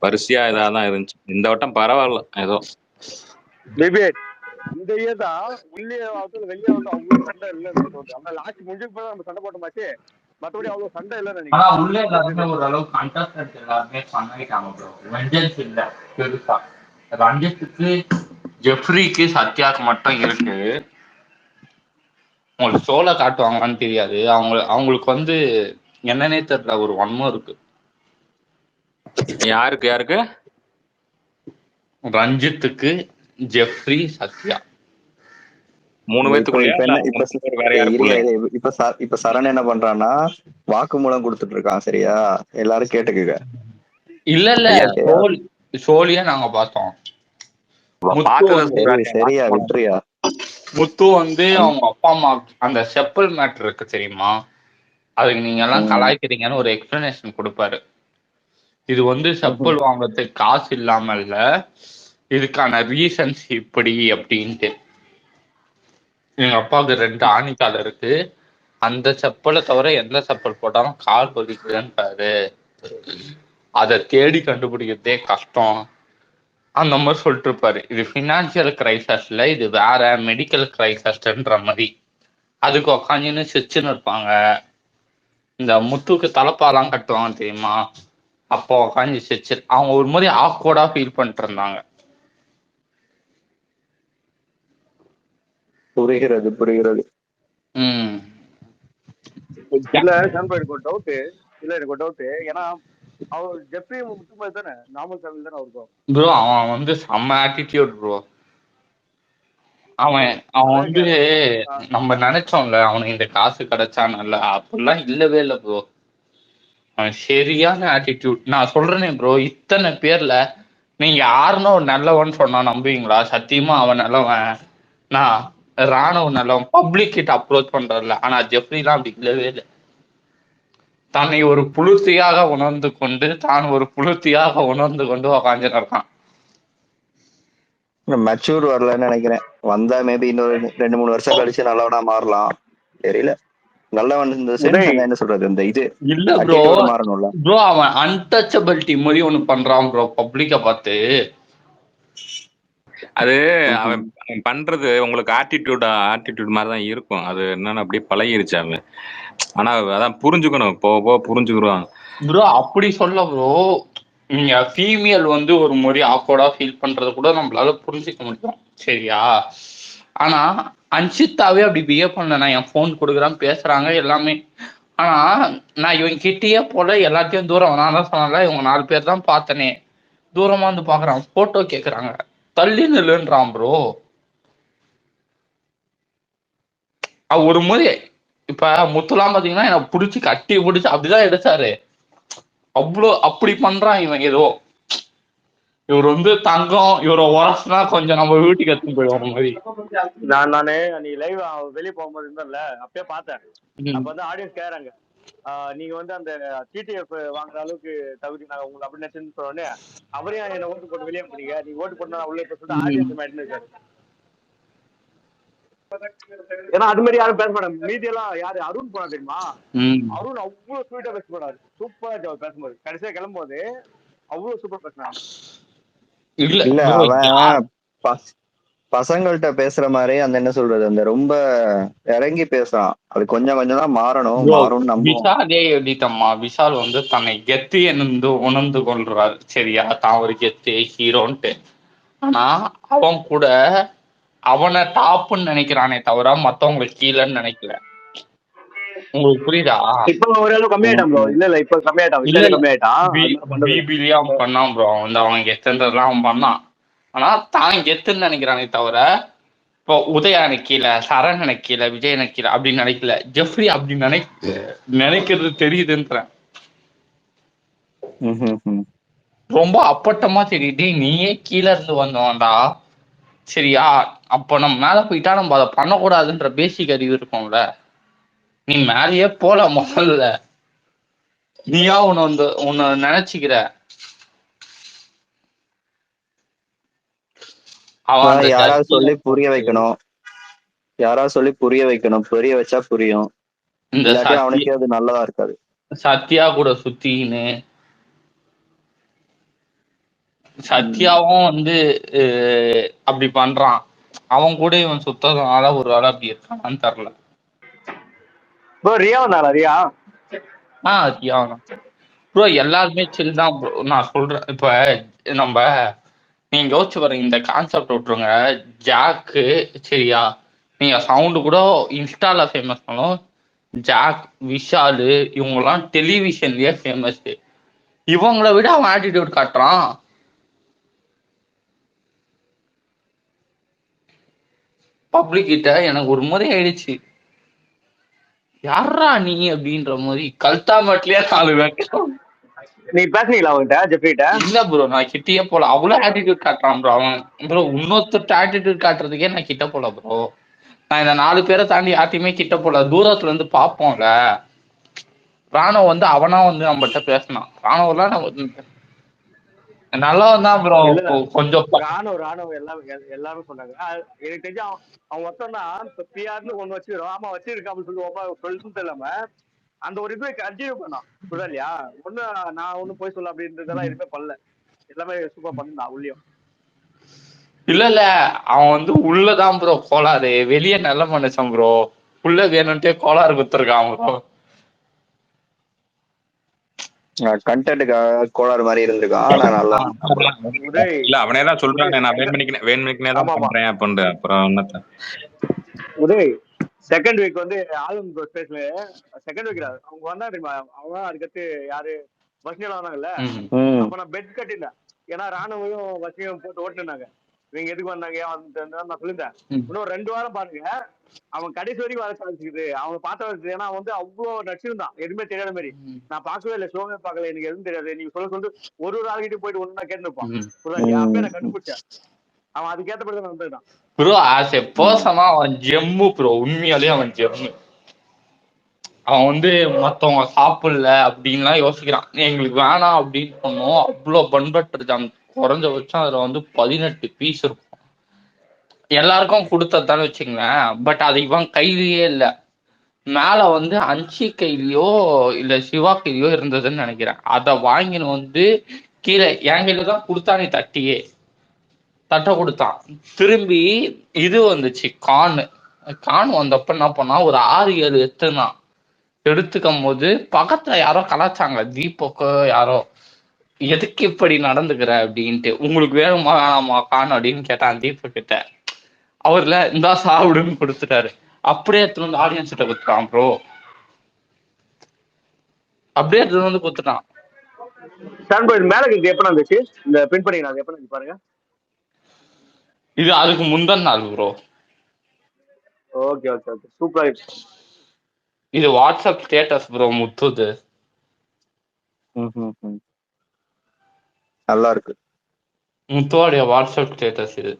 வரிசையா இதாதான் இருந்துச்சு. இந்த வட்டம் பரவாயில்ல ஏதோ. இந்த இயர் தான் உள்ளே ஆகட்டும் வெளியே ஆகட்டும் அவ்வளவு சண்டை இல்லைன்னு. ஆனா லாஸ்ட் முடிஞ்சுக்கு போய் நம்ம சண்டை போட்டோமாச்சு, மற்றபடி அவ்வளவு சண்டை இல்லைன்னு நினைக்கிறேன். உள்ளே எல்லாருமே ஓரளவுக்கு கண்டஸ்டன்ட் எல்லாருமே பண்ணிட்டாங்க ப்ரோ. வெஞ்சன்ஸ் இல்ல பெருசா. ரஞ்சித்துக்கு, ஜெஃப்ரிக்கு, சத்யாக்கு மட்டும் இருக்கு. உங்களுக்கு சோலை காட்டுவாங்கன்னு தெரியாது. அவங்களுக்கு வந்து என்னன்னே தெரியல, ஒரு வன்மம் இருக்கு. யாருக்கு? ரஞ்சித்துக்கு, ஜெஃப்ரி, சத்யா 3 பேத்துக்குள்ள. இப்ப சரண் என்ன பண்றான்னா வாக்குமூலம் கொடுத்துட்டு இருக்கான். சரியா, எல்லாரும் கேட்டுக்குங்க. இல்ல சோழியா நாங்க பார்த்தோம். சரியா விட்டுறியா? முத்து வந்து அவங்க அப்பா அம்மா அந்த செப்பல் மேட்டர் இருக்கு தெரியுமா, அதுக்கு நீங்க எல்லாம் கலாய்க்கிறீங்கன்னு ஒரு எக்ஸ்பிளனேஷன் கொடுப்பாரு. இது வந்து செப்பல் வாங்குறதுக்கு காசு இல்லாம இல்ல, இதுக்கான ரீசன்ஸ் இப்படி அப்படின்ட்டு. எங்க அப்பாவுக்கு 2 ஆணிக்கால் இருக்கு, அந்த செப்பலை தவிர எந்த செப்பல் போட்டாலும் கால் வலிக்குதுன்றாரு, அதை தேடி கண்டுபிடிக்கிறதே கஷ்டம் அந்த மாதிரி சொல்லிட்டு இருப்பாரு. இது பினான்சியல் கிரைசஸ்ல, இது வேற மெடிக்கல் கிரைசஸ்ன்ற மாதிரி. அதுக்கு உக்காந்துன்னு சிரிச்சுன்னு இருப்பாங்க. இந்த முத்துக்கு தலைப்பாலாம் கட்டுவாங்க தெரியுமா, அப்போ உக்காந்து சிரிச்சு அவங்க ஒரு மாதிரி ஆக்வர்டா ஃபீல் பண்ணிட்டு இருந்தாங்க. புரிகிறது. எனக்கு ஒரு டவுட். ஏன்னா அவர் ஜெஃப்ரி முத்து மாதிரி தானே, நார்மல் ஃபேமிலி தானே அவருக்கும். ப்ரோ அவன் வந்து செம்ம ஆட்டிடியூட் ப்ரோ. அவன் வந்து நம்ம நினைச்சோம்ல அவனுக்கு இந்த காசு கிடைச்சான் இல்ல, அப்படிலாம் இல்லவே இல்லை ப்ரோ. அவன் சரியான ஆட்டிடியூட். நான் சொல்றேனே ப்ரோ, இத்தனை பேர்ல நீங்க யாருன்னு ஒரு நல்லவன் சொன்னா நம்புவீங்களா? சத்தியமா அவன் நல்லவன், நான் ராணுவ நல்லவன், பப்ளிக் கிட்ட அப்ரோச் பண்றதில்ல. ஆனா ஜெஃப்ரிலாம் அப்படி இல்லவே இல்லை. தன்னை ஒரு புழுத்தியாக உணர்ந்து கொண்டு உக்காந்து இருக்கான். மெச்சூர் வரலன்னு நினைக்கிறேன். வந்தா மேபி இன்னொரு 2-3 வருஷம் கழிச்சு நல்லவனா மாறலாம், தெரியல. நல்லவன் என்ன சொல்றது, இந்த இது இல்ல ப்ரோ. ப்ரோ அவன் அன்டச்சபிலிட்டி மாதிரி ஒண்ணு பண்றான் ப்ரோ பப்ளிக்க பார்த்து. அது அவன் பண்றது உங்களுக்கு ஆட்டிடியூட் மாதிரி தான் இருக்கும். அது என்னன்னு அப்படியே பழகிருச்சு அவன். ஆனா அதான் புரிஞ்சுக்கணும், போக புரிஞ்சுக்கிறான் ப்ரோ. அப்படி சொல்ல ப்ரோ, நீங்க ஃபீமேல் வந்து ஒரு மாதிரி ஆக்வர்டா ஃபீல் பண்றது கூட நம்மளால புரிஞ்சுக்க முடியும், சரியா? ஆனா அன்ஷித்தாவே அப்படி பிஹேவ் பண்ண, என் போன் கொடுக்குறான் பேசுறாங்க எல்லாமே. ஆனா நான் இவன் கிட்டேயே போல எல்லாத்தையும் தூரம், நான் தான் சொன்னல இவங்க 4 பேர் தான் பார்த்தனே, தூரமா வந்து பாக்குறான், போட்டோ கேக்குறாங்க, தள்ளி நில்லுன்றான் ப்ரோ. ஒரு முறை இப்ப முத்துலாம் பாத்தீங்கன்னா என்ன புடிச்சு கட்டி பிடிச்சு அப்படிதான் எடுத்தாரு. அப்படி பண்றான் இவன். ஏதோ இவர் வந்து தங்கம், இவரை உரசுனா கொஞ்சம் நம்ம வீட்டுக்கு எடுத்துன்னு போயிடுவோம் மாதிரி. நானு நீ லைவ் வெளியே போகும்போது இருந்தேன்ல, அப்பயே பார்த்தேன். அப்ப வந்து ஆடியன்ஸ் கேக்குறாங்க, நீங்க வந்து அந்த டிடிஎஃப் வாங்குற அளவுக்கு தகுதி நாங்க உங்களுக்கு அப்படி நினைச்சுன்னு சொன்னோடனே, அவரையும் என்ன ஓட்டு போட்டு வெளியே போனீங்க, நீங்க ஓட்டு போட்டா உள்ள சொல்லிட்டு ஆடியன்ஸ் மேட்னு இருக்காரு. ஏன்னா அது மாதிரி யாரும் பேச மாட்டாங்க. மீதி எல்லாம் யாரு அருண் போனா தெரியுமா, அருண் அவ்வளவு ஸ்வீட்டா பேச போனாரு, சூப்பரா பேசும்போது. கடைசியா கிளம்பும்போது அவ்வளவு சூப்பர் பேசினாங்க. இல்ல அவன் பசங்கள்கிட்ட பேசுற மாதிரி அந்த என்ன சொல்றது, அந்த ரொம்ப இறங்கி பேசுறான். அது கொஞ்சம் தான் மாறணும். விஷாலே எழுதிட்டம்மா. விஷால் வந்து தன்னை கெத்து என்று உணர்ந்து கொள்றாரு, சரியா? தான் ஒரு கெத்து ஹீரோன்ட்டு. ஆனா அவன் கூட அவனை டாப்னு நினைக்கிறானே தவிர மத்தவங்களுக்கு கீழன்னு நினைக்கல. உங்களுக்கு புரியுதா? இப்ப ஓரளவு கம்மியாயிட்டான் ப்ரோ. இல்ல இப்ப கம்மியாயிட்டான். பிபிலியா அவன் பண்ணான் ப்ரோ. அவன் கெத்துன்றதுலாம் அவன் பண்ணான். ஆனா தான் கெத்துன்னு நினைக்கிறானே தவிர இப்போ உதயா எனக்கு கீழே, சரண் எனக்கு கீழே, விஜய் எனக்கு கீழே அப்படின்னு நினைக்கல. ஜெஃப்ரி அப்படி நினைக்கிறது தெரியுதுன்றேன். ரொம்ப அப்பட்டமா தெரியுது, நீயே கீழே இருந்து வந்தோம்டா சரியா. அப்போ நம்ம மேல போயிட்டா நம்ம அதை பண்ணக்கூடாதுன்ற பேசிக் அறிவு இருக்கும்ல. நீ மேலேயே போல முதல்ல, நீயா உன்னை நினைச்சுக்கிற. அவன் அந்த யாராவது ஜட்ஜி சொல்லி புரிய வைக்கணும், யாராவது சொல்லி புரிய வைக்கணும், புரிய வச்சா புரியும், இந்த இல்லாட்டி அவனுக்கே அது நல்லதா இருக்காது. சத்யா கூட சுத்தின்னு, சத்யாவும் வந்து அப்படி பண்றான். அவன் கூட இவன் சுத்ததுனால ஒரு வேலை அப்படி இருக்கானான்னு தெரியல. ரியா வந்தாளா? ரியா ரியா ப்ரோ எல்லாருமே சில் தான் ப்ரோ. நான் சொல்றேன் இப்ப நம்ம நீங்க யோசிச்சு பாருங்க, இந்த கான்செப்ட் விட்டுருங்க. ஜாக்கு சரியா, நீங்க சவுண்டு கூட இன்ஸ்டால ஃபேமஸ் பண்ணும். ஜாக், விஷாலு இவங்கெல்லாம் டெலிவிஷன்லயே ஃபேமஸ். இவங்களை விட அவன் ஆட்டிடியூட் காட்டுறான். பப்ளிக் கிட்ட எனக்கு ஒரு முறை ஆயிடுச்சு, யாரா நீ அப்படின்ற மாதிரி. கல்தாமட்லயே 4 பேர். நீ பேசுனீங்களா அவன்கிட்ட, ஜெஃப்ரிட்ட? இல்ல ப்ரோ, நான் கிட்டயே போல. அவ்வளவு ஆட்டிடியூட் காட்டுறான் ப்ரோ அவன். ப்ரோ இன்னொருத்தர் ஆட்டிடியூட் காட்டுறதுக்கே நான் கிட்ட போல ப்ரோ. நான் இந்த 4 பேரை தாண்டி யார்ட்டையுமே கிட்ட போல. தூரத்துல இருந்து பார்ப்போம்ல. ராணுவ வந்து அவனா வந்து நம்மகிட்ட பேசினான். ராணுவெல்லாம் நல்லா தான் ப்ரோ. கொஞ்சம் ராணுவ எல்லாமே சொன்னாங்க. எனக்கு தெரிஞ்சு அவன் ஒருத்தன் தான் இப்ப பிஆர்னு ஒண்ணு வச்சிருக்கோம். ஆமா வச்சிருக்கா அப்படின்னு சொல்லிட்டு இல்லாம அந்த ஒரு இதுவே கண்டினியூ பண்ணான். புரியுதா இல்லையா? நான் ஒண்ணு போய் சொல்ல அப்படின்றதெல்லாம் எதுவுமே பண்ணல. எல்லாமே சூப்பர் பண்ணா உள்ளயும். இல்ல அவன் வந்து உள்ளதான் ப்ரோ கோளாறு, வெளியே நல்ல மனுஷன் ப்ரோ. உள்ள வேணும்ட்டே கோளாறு குத்துருக்கான் ப்ரோ. கண்டென்ட்டுக்காக கோளாறு மாதிரி இருந்திருக்கான். நான் நல்லா இல்ல அவனே தான் சொல்றானே, நான் வேணுமணிக்கனே தான் பண்றேன் அப்படின்ட்டு. அப்புறம் என்னத்த உதய் செகண்ட் வீக் வந்து ஆல்பம் ஸ்பேஸ்ல செகண்ட் வீக்ல அவங்க வந்தா தெரியுமா? அவங்க அதுக்கடுத்து யாரு வசனியெல்லாம் வந்தாங்கல்ல, அப்ப நான் பெட் கட்டினேன். ஏன்னா ராணுவையும் வசனியும் போட்டு ஓட்டுனாங்க. இவங்க எதுக்கு வந்தாங்க நான் சொல்லியிருந்தேன். இன்னும் 2 வாரம் பாருங்க, அவன் கடைசி வரைக்கும் வர சாதிச்சுக்குது. அவனை பார்த்த, ஏன்னா அவன் வந்து அவ்வளவு நடிச்சிருந்தான், எதுவுமே தெரியாத மாதிரி. நான் பார்க்கவே இல்லை, ஷோவே பார்க்கல, எனக்கு எதுவும் தெரியாது. நீங்க சொல்ல ஒரு ஆள்கிட்டையும் போயிட்டு ஒண்ணு கேட்டு இருப்பான். அப்பயே நான் கண்டுபிடிச்சேன் அவன் அதுக்கேற்றபடி தான் வந்துட்டான். ப்ரோ ஆஸ் எ பர்சனா அவன் ஜெம்மு ப்ரோ. உண்மையாலே அவன் ஜெம்மு. அவன் வந்து மத்தவங்க சாப்பிடல அப்படின்லாம் யோசிக்கிறான். எங்களுக்கு வேணாம் அப்படின்னு சொன்னோம். அவ்வளவு பண்பட்டு குறைஞ்சபட்சம் அதுல வந்து 18 பீஸ் இருக்கும். எல்லாருக்கும் கொடுத்ததான்னு வச்சுங்களேன். பட் அது இவன் கையிலேயே இல்லை. மேல வந்து அன்சி கையிலயோ இல்ல சிவா கையிலயோ இருந்ததுன்னு நினைக்கிறேன். அதை வாங்கின வந்து கீழே என் கையில தான் கொடுத்தானே, தட்டை கொடுத்தான். திரும்பி இது வந்துச்சு, கான் வந்தப்ப என்ன பண்ணா, ஒரு 6-7 எடுத்துக்கும் போது பக்கத்துல யாரோ கலாச்சாங்க, தீபக்கோ யாரோ, எதுக்கு இப்படி நடந்துக்கிற அப்படின்ட்டு. உங்களுக்கு வேணுமா வேணாமா கான் அப்படின்னு கேட்டான் தீபக் கிட்ட. அவர்ல இந்தா சாப்பிடுன்னு கொடுத்துட்டாரு. அப்படியே எடுத்துட்டு வந்து ஆடியன்ஸ் கிட்ட கொடுத்துட்டான் ப்ரோ. அப்படியே எடுத்துட்டு வந்து கொடுத்துட்டான். மேல எப்ப நடந்துச்சு இந்த பின் பண்ணி எப்ப நடந்துச்சு பாருங்க. இது அதுக்கு முந்தின நாள் ப்ரோ. ஓகே ஓகே ஓகே சூப்பரா. இது வாட்ஸ்அப் ஸ்டேட்டஸ் ப்ரோ முத்துது. நல்லா இருக்கு. முத்துவோடைய வாட்ஸ்அப் ஸ்டேட்டஸ் இது.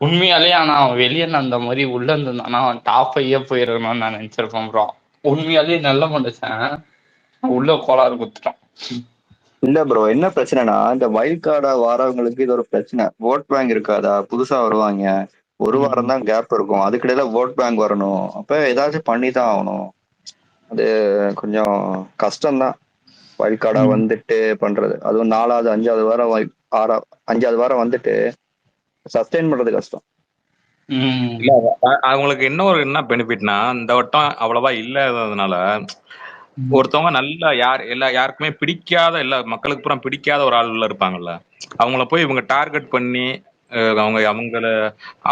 உண்மையாலே ஆனா அவன் வெளியே அந்த மாதிரி உள்ள இருந்தானா அவன் டாப் 5 போயிருக்கணும்னு நான் நினைச்சிருப்பேன் ப்ரோ. உண்மையாலே நல்ல மனுஷன், உள்ள கோளாறு குத்துட்டான். இல்ல ப்ரோ, என்ன பிரச்சனைனா இந்த வைல்ட் கார்டா வரவங்களுக்கு இது ஒரு பிரச்சனை. ஓட் பேங்க் இருக்காதா, புதுசா வருவாங்க, ஒரு வாரம் தான் கேப் இருக்கும், அதுக்கிடையில ஓட் பேங்க் வரணும். அப்ப ஏதாச்சும் பண்ணிதான் ஆகணும். அது கொஞ்சம் கஷ்டம்தான் வைல்ட் கார்டா வந்துட்டு பண்றது. அதுவும் 4வது 5வது வாரம் 5வது வாரம் வந்துட்டு சஸ்டெயின் பண்றது கஷ்டம். இல்ல அவங்களுக்கு என்ன பெனிஃபிட்னா, இந்த வட்டம் அவ்வளவா இல்லாததுனால ஒருத்தவங்க நல்லா யாருக்குமே பிடிக்காத, எல்லா மக்களுக்கு பூரா பிடிக்காத ஒரு ஆள் இருப்பாங்கல்ல, அவங்கள போய் இவங்க டார்கெட் பண்ணி அவங்கள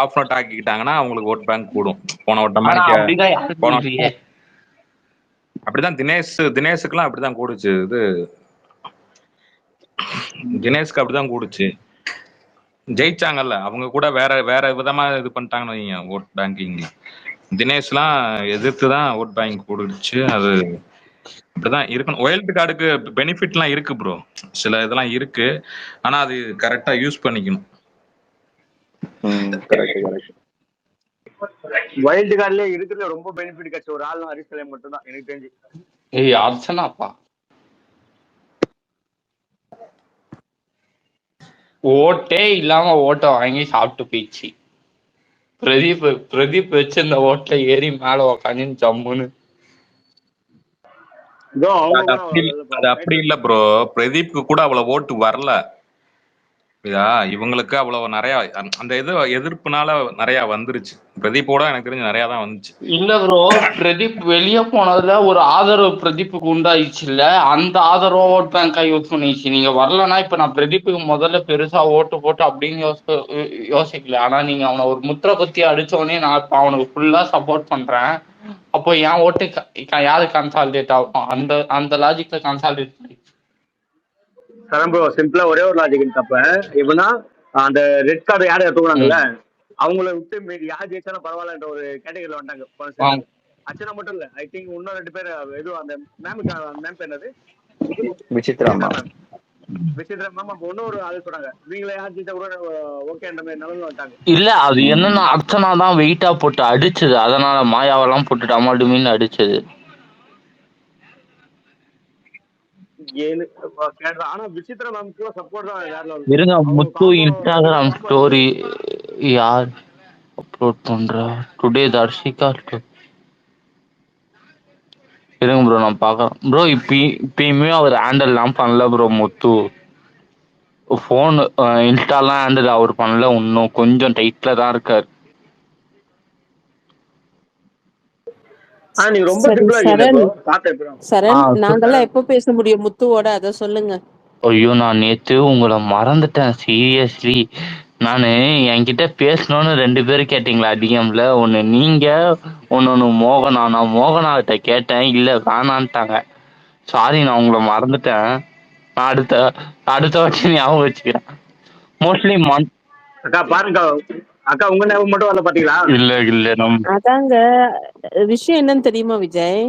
ஆஃப் நோட் ஆக்கிக்கிட்டாங்கன்னா அவங்களுக்கு ஓட் பேங்க் கூடும். போன வட்டம் அப்படிதான் தினேஷுக்குலாம் அப்படிதான் கூடுச்சு. இது தினேஷ்க்கு அப்படிதான் கூடுச்சு. ஜெயிச்சாங்கல்ல அவங்க கூட வேற வேற விதமா இது பண்ணிட்டாங்கன்னு வைங்க ஓட் பேங்கிங். தினேஷ்லாம் எதிர்த்து தான் ஓட் பேங்க் கொடுத்துச்சு. அது அப்படிதான் இருக்கணும். ஒயல்டு கார்டுக்கு பெனிஃபிட்லாம் இருக்கு ப்ரோ, சில இதெல்லாம் இருக்கு. ஆனா அது கரெக்டா யூஸ் பண்ணிக்கணும். வைல்டு கார்டுல இருக்கிறதுல ரொம்ப பெனிஃபிட் கிடைச்ச ஒரு ஆள் ஹரிஷ் கல்யாண் மட்டும் தான் எனக்கு தெரிஞ்சு. ஏய் அர்ச்சனாப்பா ஓட்டே இல்லாம ஓட்டை வாங்கி சாப்பிட்டு போயிடுச்சு. பிரதீப் வச்சு இந்த ஓட்டுல ஏறி மேல உக்காந்து ஜம்முன்னு. அது அப்படி இல்ல ப்ரோ, பிரதீப்க்கு கூட அவ்வளவு ஓட்டு வரல. இவங்களுக்கு அவ்வளவு நிறைய அந்த இது எதிர்ப்புனால நிறைய வந்துருச்சு. பிரதீப்போட எனக்கு தெரிஞ்சு நிறைய தான் வந்துச்சு. இல்ல ப்ரோ, பிரதீப் வெளியே போனதுல ஒரு ஆதரவு பிரதீப்புக்கு உண்டாயிடுச்சு இல்ல, அந்த ஆதரவு ஓட் பேங்கா யூஸ் பண்ணிடுச்சு. நீங்க வரலன்னா இப்ப நான் பிரதீப்புக்கு முதல்ல பெருசா ஓட்டு போட்டு அப்படின்னு யோசிக்கல. ஆனா நீங்க அவனை ஒரு முத்திரை குத்தி அடிச்சோடனே நான் இப்ப அவனுக்கு ஃபுல்லா சப்போர்ட் பண்றேன். அப்போ என் ஓட்டு யாரு கன்சாலிடேட் ஆகும்? அந்த அந்த லாஜிக்ல கன்சாலிடேட் பண்ணி சரம் ப்ரோ சிம்பிளா ஒரே ஒரு லாஜிக் தப்ப எப்படின்னா அந்த ரெட் கார்டு யாரை தூக்குறாங்கல்ல அவங்கள விட்டு மீறி யார் ஜெயிச்சாலும் பரவாயில்லன்ற ஒரு கேட்டகரியில வந்தாங்க. அர்ச்சனா மட்டும் இல்ல, ஐ திங்க் இன்னும் 2 பேர் எதுவும் அந்த மேம் பேர் என்னது விசித்ரா மேம் இன்னொரு ஆள் சொன்னாங்க இவங்களை யார் ஜெயிச்சா கூட ஓகேன்ற மாதிரி நிலவு வந்துட்டாங்க. இல்ல அது என்னன்னா அர்ச்சனா தான் வெயிட்டா போட்டு அடிச்சது, அதனால மாயாவெல்லாம் போட்டு அமால்டுமின்னு அடிச்சது. ஆனா விசித்ரா மேம்க்கு சப்போர்ட் தான் யாருல இருங்க, முத்து இன்ஸ்டாகிராம் ஸ்டோரி யார் அப்லோட் பண்றா? டுடே தர்ஷிகா. இருங்க ப்ரோ நான் பாக்குறேன் ப்ரோ. இப்பயுமே அவர் ஹேண்டில்லாம் பண்ணல ப்ரோ. முத்து போன் இன்ஸ்டாலாம் ஹேண்டில் அவர் பண்ணல, இன்னும் கொஞ்சம் டைட்ல தான் இருக்காரு. சரண், நாங்கெல்லாம் எப்ப பேச முடியும் முத்துவோட, அத சொல்லுங்க. ஐயோ நான் நேத்து உங்களை மறந்துட்டேன் சீரியஸ்லி. நானு என்கிட்ட பேசணும்னு 2 பேரும் கேட்டீங்களா டிஎம்ல, ஒன்னு நீங்க ஒன்னு மோகனா. நான் மோகனா கிட்ட கேட்டேன், இல்ல வேணான்ட்டாங்க. சாரி நான் உங்களை மறந்துட்டேன். நான் அடுத்த வருஷம் ஞாபகம் வச்சுக்கிறேன். மோஸ்ட்லி அக்கா பாருங்க அக்கா, உங்க ஞாபகம் மட்டும் வரல பாத்தீங்களா? இல்ல அதாங்க விஷயம் என்னன்னு தெரியுமா விஜய்?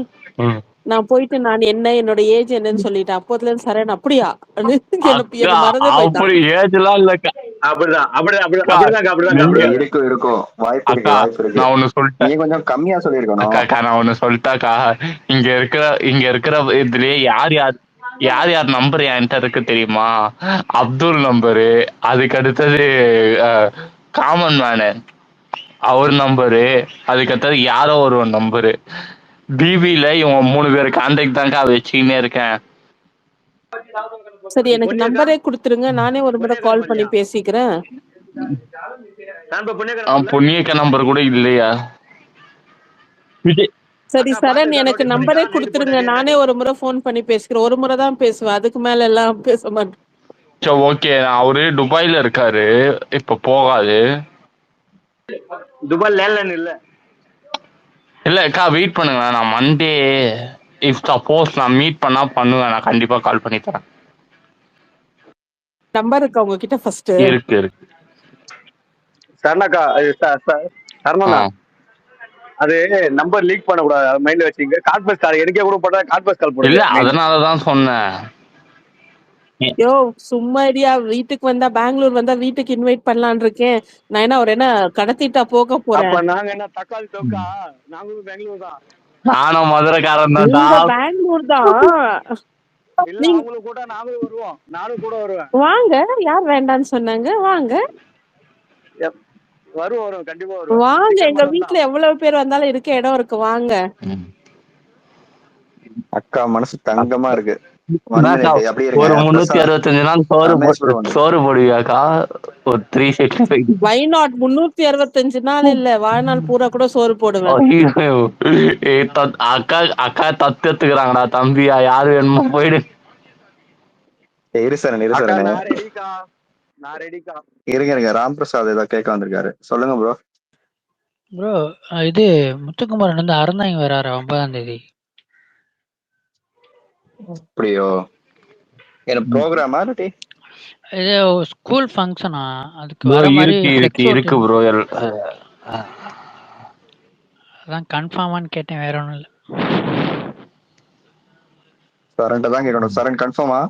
நான் போயிட்டு நான் என்னோட ஏஜ் என்னன்னு சொல்லிட்டேன். அப்போதுல இருந்து சரண் அப்படியா என்ன மறந்தே போயிட்டான். ஏஜ்லாம் இல்லக்கா. நான் ஒண்ணு சொல்லிட்டேன், கொஞ்சம் கம்மியா சொல்லிருக்கணும். நான் ஒண்ணு சொல்லிட்டாக்கா, இங்க இருக்கிற இதுலயே யார் நம்பர் என்கிட்ட இருக்கு தெரியுமா? அப்துல் நம்பரு, அதுக்கு அடுத்தது காமன் மேனு அவர் நம்பரு, அதுக்கு அடுத்தது யாரோ ஒரு நம்பரு. பிபில இவங்க 3 பேர் கான்டாக்ட் தான்க்கா வச்சுக்கினே இருக்கேன். சரி எனக்கு நம்பரே கொடுத்துருங்க, நானே ஒரு முறை கால் பண்ணி பேசிக்கிறேன். புண்ணியக்க நம்பர் கூட இல்லையா? சரி சரண் எனக்கு நம்பரே கொடுத்துருங்க, நானே ஒரு முறை போன் பண்ணி பேசிக்கிறேன். ஒரு முறை தான் பேசுவேன், அதுக்கு மேல எல்லாம் பேச மாட்டேன். ஓகே, அவரு துபாயில இருக்காரு, இப்ப போகாது. துபாய் லேண்ட்லைன் இல்ல அக்கா வெயிட் பண்ணுங்க, நான் மண்டே இஃப் சப்போஸ் நான் மீட் பண்ணா பண்ணுவேன், நான் கண்டிப்பா கால் பண்ணி தரேன். நம்பர் இருக்கா உங்ககிட்ட? ஃபர்ஸ்ட் இருக்கு சரணாக்கா, சரணா அது நம்பர் லீக் பண்ண கூடாது, அது மைண்ட்ல வச்சுங்க. கான்ஃபரன்ஸ் கால் எனக்கே கூட போட்டா கான்ஃபரன்ஸ் கால் போடுங்க. இல்ல அதனால தான் சொன்னேன். யோ சும்மா ஐடியா, வீட்டுக்கு வந்தா பெங்களூர் வந்தா வீட்டுக்கு இன்வைட் பண்ணலாம்னு இருக்கேன். நான் என்ன ஒரு என்ன கடத்திட்டா போக போறேன். அப்ப நாங்க என்ன தக்காளி தொக்கா? நாங்களும் பெங்களூர் தான். நானும் மதுரைக்காரன் தான். நீங்க பெங்களூர் தான். இல்ல அவங்களும் கூட நாங்களும் வருவோம், நானும் கூட வருவேன். வாங்க, யார் வேண்டான்னு சொன்னாங்க? வாங்க வரும் கண்டிப்பா வரும். வாங்க, எங்க வீட்டுல எவ்வளவு பேர் வந்தாலும் இருக்க இடம் இருக்கு, வாங்க. அக்கா மனசு தங்கமா இருக்கு. ஒரு 365 நாள் சோறு போடுவியாக்கா? ஒரு 365. வை நாட் 365 நாள் இல்ல, வாழ்நாள் பூரா கூட சோறு போடுவேன். அக்கா தத்து எடுத்துக்கிறாங்கடா தம்பியா, யாரு வேணுமோ போயிடு. இருங்க ராம் பிரசாத் ஏதோ கேட்க வந்திருக்காரு, சொல்லுங்க ப்ரோ. ப்ரோ இது முத்துக்குமாரன் வந்து அறந்தாங்க வராரு 9ஆம் தேதி. அப்படியோ? என்ன ப்ரோகிராமா? இது ஸ்கூல் ஃபங்க்ஷனா? அதுக்கு ப்ரோ வர மாரி இருக்கு இருக்கு ஃப்ளெக்ஸ் இருக்கு ஓட்டியிருந்தேன். ப்ரோ. அதான் கன்ஃபார்மான்னு கேட்டேன், வேற ஒண்ணும் இல்ல. சரண்ட்ட தான் கேட்கணும். சரண் கன்ஃபார்மா?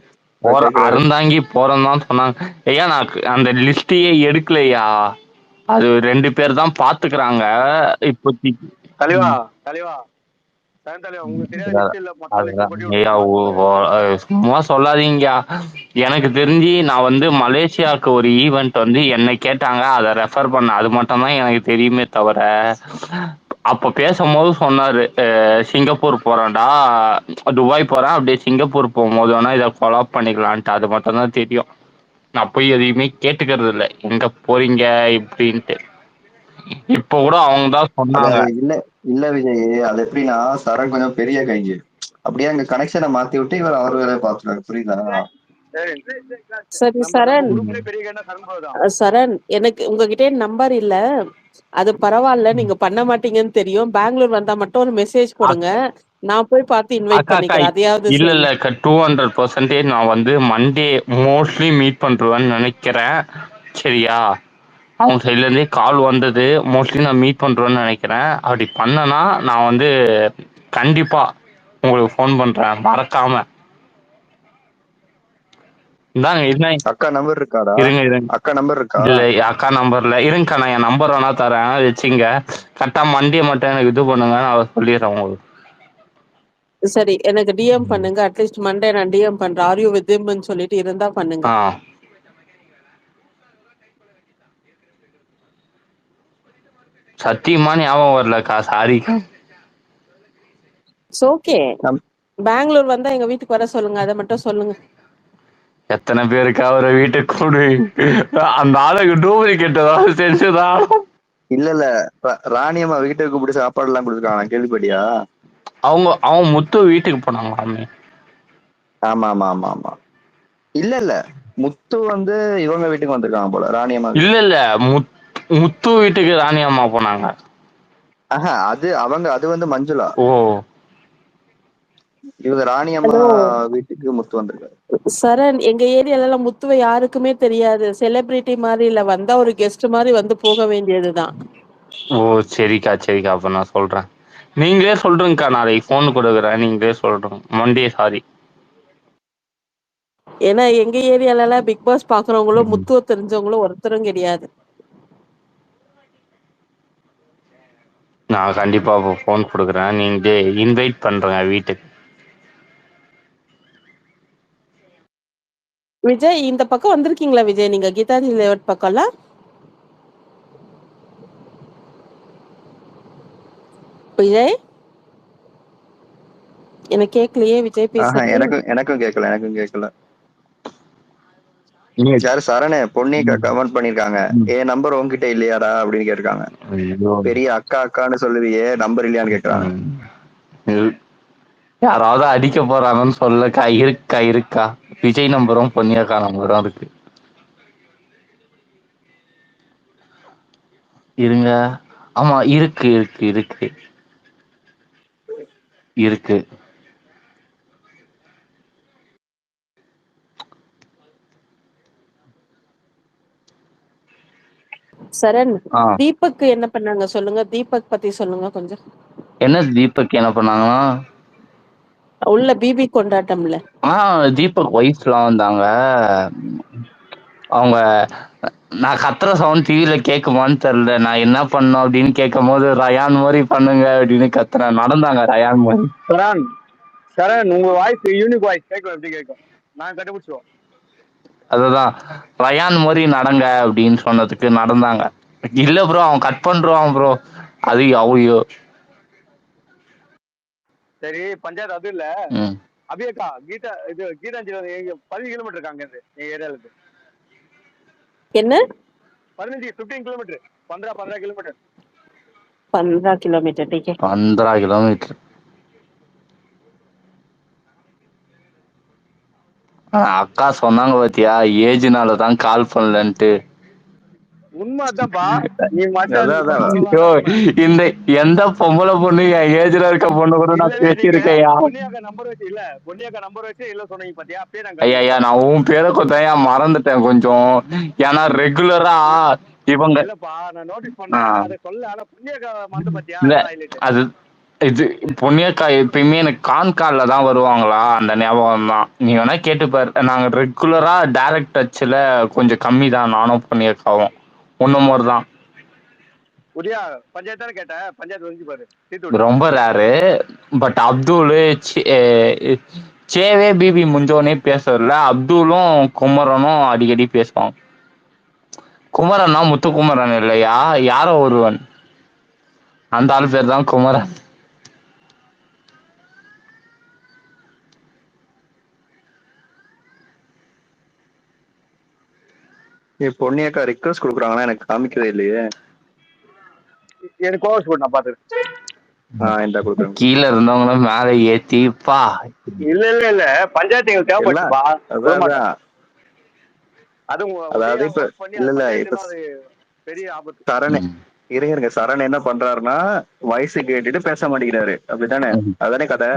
அறந்தாங்கி போறேன்னு தான் சொன்னாங்க. ஐயா நான் அந்த லிஸ்டையே எடுக்கலையா. அது 2 பேர் தான் பாத்துக்கிறாங்க இப்போதைக்கு. தலைவா தலைவா தலைவா உங்களுக்கு தெரியாத லிஸ்ட் இல்ல, மொத்த லிஸ்ட் அதுதான் கொட்டி ஐயா விட்டுருங்க. சும்மா சொல்லாதீங்கயா. எனக்கு தெரிஞ்சு நான் வந்து மலேசியாவுக்கு ஒரு ஈவெண்ட் வந்து என்னை கேட்டாங்க, அதை ரெஃபர் பண்ண. அது மட்டும் தான் எனக்கு தெரியுமே தவிர, அப்ப பேசும்போது சொன்னாரு சிங்கப்பூர் போறேன்டா, துபாய் போறேன், அப்படியே சிங்கப்பூர் போகும்போது வேணா இதை கொலாப் பண்ணிக்கலான்ட்டு. அது மட்டும் தான் தெரியும். நான் போய் எதையுமே கேட்டுக்கிறது இல்லை, எங்க போறீங்க இப்படின்ட்டு. இப்ப கூட அவங்க தான் அது சொன்னாங்க. அது இல்ல இல்ல விஜய், அது எப்படின்னா சரண் கொஞ்சம் பெரிய கைங்க. அப்படியே அங்க கனெக்ஷனை மாத்தி விட்டு இவர் அவர் வேலையை பார்த்துருக்காரு. புரியுதா? சரி சரண், சரண் எனக்கு உங்ககிட்ட நம்பர் இல்ல, அது பரவாயில்ல, நீங்க பண்ண மாட்டீங்கன்னு தெரியும். பெங்களூர் வந்தா மட்டும் ஒரு மெசேஜ் போடுங்க, நான் போய் பார்த்து இன்வைட் அக்கா பண்ணிக்கிறேன். அதையாவது இல்ல செய்யுங்க. இல்ல 200% நான் வந்து மண்டே மோஸ்ட்லி மீட் பண்றேன்னு நினைக்கிறேன். சரியா? அவங்க சைட்ல இருந்தே கால் வந்தது. மோஸ்ட்லி நான் மீட் பண்றேன்னு நினைக்கிறேன். அப்படி பண்ணனா நான் வந்து கண்டிப்பா உங்களுக்கு ஃபோன் பண்றேன், மறக்காம. இந்தாங்க என்ன. அக்கா நம்பர் இருக்காடா? இருங்க இருங்க. அக்கா நம்பர் இருக்கா? இல்ல அக்கா நம்பர்ல இருங்கக்கா, நான் என் நம்பர் வேணா தரேன், வச்சுங்க. கரெக்டா மண்டே மட்டும் எனக்கு இது பண்ணுங்க, நான் சொல்லிடுறேன் உங்களுக்கு. சரி, எனக்கு டிஎம் பண்ணுங்க. அட்லீஸ்ட் மண்டே நான் டிஎம் பண்றேன். ஆர் யூ வித் ஹிம்னு சொல்லிட்டு இருந்தா பண்ணுங்க. சத்தியமா ஞாபகம் வரலக்கா, சாரிக்கா. ஓகே, பெங்களூர் வந்தா எங்க வீட்டுக்கு வர சொல்லுங்க, அதை மட்டும் சொல்லுங்க. எத்தனை பேருக்கு அவரை வீட்டுக்கு கூடு. அந்த ஆளுக்கு டூப்ளிகேட் ஏதாவது செஞ்சுதான். இல்ல இல்ல, ராணியம்மா வீட்டுக்கு கூப்பிட்டு சாப்பாடு எல்லாம் கொடுத்துருக்காங்க, கேள்விப்பட்டியா? அவங்க முத்து வீட்டுக்கு போனாங்களாமே. ஆமா ஆமா ஆமா ஆமா. இல்ல இல்ல, முத்து வந்து இவங்க வீட்டுக்கு வந்திருக்காங்க போல, ராணியம்மா. இல்ல இல்ல, முத்து வீட்டுக்கு ராணி அம்மா போனாங்க. ஆஹா, அது வந்து மஞ்சுளா. ஓ, இவங்க ராணியம்மா வீட்டுக்கு முத்து வந்திருக்காரு. சரண், எங்க ஏரியால முத்துவை யாருக்குமே தெரியாது. செலிபிரிட்டி மாதிரி இல்ல, வந்தா ஒரு கெஸ்ட் மாதிரி வந்து போக வேண்டியதுதான். ஓ சரிக்கா சரிக்கா, அப்ப நான் சொல்றேன். நீங்களே சொல்றீங்கக்கா, நாளைக்கு போன் கொடுக்குறேன், நீங்களே சொல்றேன் மண்டே. சாரி. ஏன்னா எங்க ஏரியால பிக் பாஸ் பாக்குறவங்களும் முத்துவ தெரிஞ்சவங்களும் ஒருத்தரும் கிடையாது. நான் கண்டிப்பா போன் கொடுக்குறேன், நீங்களே இன்வைட் பண்றேன் வீட்டுக்கு. விஜய், இந்த பக்கம் வந்திருக்கீங்களா விஜய்? நீங்க கீதாஞ்சலி லேஅவுட் பக்கம்லாம் விஜய்? எனக்கு கேட்கலையே விஜய் பேசுறது. எனக்கும் கேட்கல. யாரு? சரணே பொன்னிக்கா கமெண்ட் பண்ணிருக்காங்க, என் நம்பர் உங்ககிட்ட இல்லையாடா அப்படின்னு கேட்டிருக்காங்க. பெரிய அக்கான்னு சொல்லுவியே, நம்பர் இல்லையான்னு கேக்குறாங்க. யாராவது அடிக்க போறாங்கன்னு சொல்லக்கா. இருக்கா விஜய் நம்பரும் பொன்னியக்கா நம்பரும் இருக்கு. இருங்க. ஆமா இருக்கு. சரண், தீபக் என்ன பண்ணாங்க சொல்லுங்க. தீபக் பத்தி சொல்லுங்க கொஞ்சம். என்ன தீபக் என்ன பண்ணாங்கன்னா, உள்ள பிபி கொண்டாட்டம்ல தீபக் ஒய்ஃப் எல்லாம் வந்தாங்க. அவங்க நான் கத்துற சவுண்ட் டிவில கேட்குமான்னு தெரியல. நான் என்ன பண்ணோம் அப்படின்னு கேட்கும் போது ரயான் மாதிரி பண்ணுங்க அப்படின்னு கத்துறேன். நடந்தாங்க ரயான் மாதிரி. சரண் உங்க வாய்ஸ் யூனிக் வாய்ஸ் கேட்கும், எப்படி கேட்கும்? நான் கண்டுபிடிச்சோம். அதுதான் ரயான் மாதிரி நடங்க அப்படின்னு சொன்னதுக்கு நடந்தாங்க. இல்ல ப்ரோ, அவன் கட் பண்றான் ப்ரோ. அது அவையோ. சரி, பஞ்சாயத்து அது இல்ல. அபியக்கா கீதாஞ்சலி 15 கிலோமீட்டர் இருக்காங்க எங்க ஏரியால இருந்து. என்ன 15 கிலோமீட்டர்? 15 கிலோமீட்டர். 15 किलोमीटर, ठीक है. 15 किलोमीटर. அக்கா சொன்னாங்க பாத்தியா, ஏஜ்னால தான் கால் பண்ணலன்ட்டு. உண்மைதான்ப்பா. நீ இந்த எந்த பொம்பளை பொண்ணு என் ஏஜ்ல இருக்க பொண்ணு கூட நான் பேசியிருக்கையா? பொன்னியாக்கா நம்பர் வச்சு இல்ல சொன்னீங்க பாத்தியா? ஐயா நான் உன் பேரை கொத்தையா மறந்துட்டேன் கொஞ்சம். ஏன்னா ரெகுலரா இவங்க இல்லப்பா நான் நோட்டீஸ் பண்ணேன் அதை சொல்ல. ஆனா பொன்னியாக்கா மறந்து பாத்தியா? அது இது பொன்னியக்கா எப்பயுமே எனக்கு கான்கால்ல தான் வருவாங்களா, அந்த ஞாபகம் தான். நீ வேணா கேட்டுப்பாரு. நாங்க ரெகுலரா டைரக்ட் டச்ல கொஞ்சம் கம்மி தான் நானும் பொன்னியக்காவும். ஒன்னுமோர் தான். பஞ்சாயத்தான கேட்டேன். பஞ்சாயத்து வந்து பாரு. ரொம்ப ரேரு. பட் அப்துல் சேவே பிபி முஞ்சோனே பேசுறதுல அப்துலும் குமரனும் அடிக்கடி பேசுவாங்க. குமரன்னா முத்துக்குமரன் இல்லையா, யாரோ ஒருவன், அந்த ஆள் பேர் தான் குமரன். பொன்னியக்கா ரிக்வெஸ்ட் கொடுக்குறாங்கன்னா எனக்கு காமிக்கவே இல்லையே. எனக்கு கோவஸ் போட்டு நான் பாத்துக்கிறேன். கீழே இருந்தவங்களும் மேல ஏத்திப்பா. இல்ல பஞ்சாயத்து எங்களுக்கு தேவைப்பட்டுப்பா. அதாவது இப்ப இல்ல இப்ப பெரிய ஆபத்து. சரண் இருங்க சரண் என்ன பண்றாருன்னா வயசு கேட்டுட்டு பேச மாட்டேங்கிறாரு, அப்படித்தானே? அதானே கதை.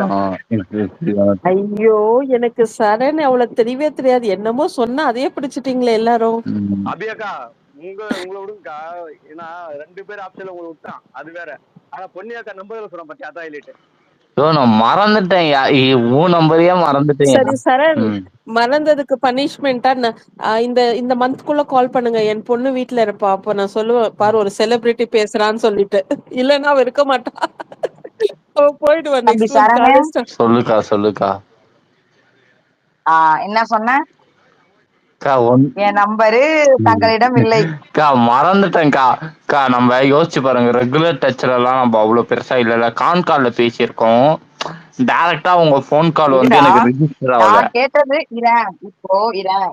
ஐயோ எனக்கு சரண் அவ்வளவு தெரியவே தெரியாது. என்னமோ சொன்னா அதையே பிடிச்சிட்டீங்களே எல்லாரும். அபியாக்கா உங்களை விடுங்கக்கா. ஏன்னா 2 பேர் ஆப்ஷன்ல உங்களை விட்டான், அது வேற. ஆனா பொன்னியாக்கா நம்பர் சொல்றேன் பாத்தியா, அதான் ஹைலைட். நான் மறந்துட்டேன். உன் நம்பரையே மறந்துட்டேன். சரி சரண், மறந்ததுக்கு பனிஷ்மெண்டா இந்த மந்த்க்குள்ள கால் பண்ணுங்க. என் பொண்ணு வீட்டுல இருப்பா. அப்ப நான் சொல்லுவேன், பாரு ஒரு செலிபிரிட்டி பேசுறான்னு சொல்லிட்டு. இல்லன்னா அவ இருக்க மாட்டா, அவ போயிடுவான். சொல்லுக்கா. என்ன சொன்ன? என் நம்பரு தங்களிடம் இல்லை. மறந்துட்டேன்க்கா. நம்ம யோசிச்சு பாருங்க, ரெகுலர் டச்ல எல்லாம் நம்ம அவ்வளவு பெருசா இல்ல, கான்கால்ல பேசியிருக்கோம். டைரக்டா உங்க போன் கால் வந்து எனக்கு ரெஜிஸ்டர் ஆகல. கேட்டது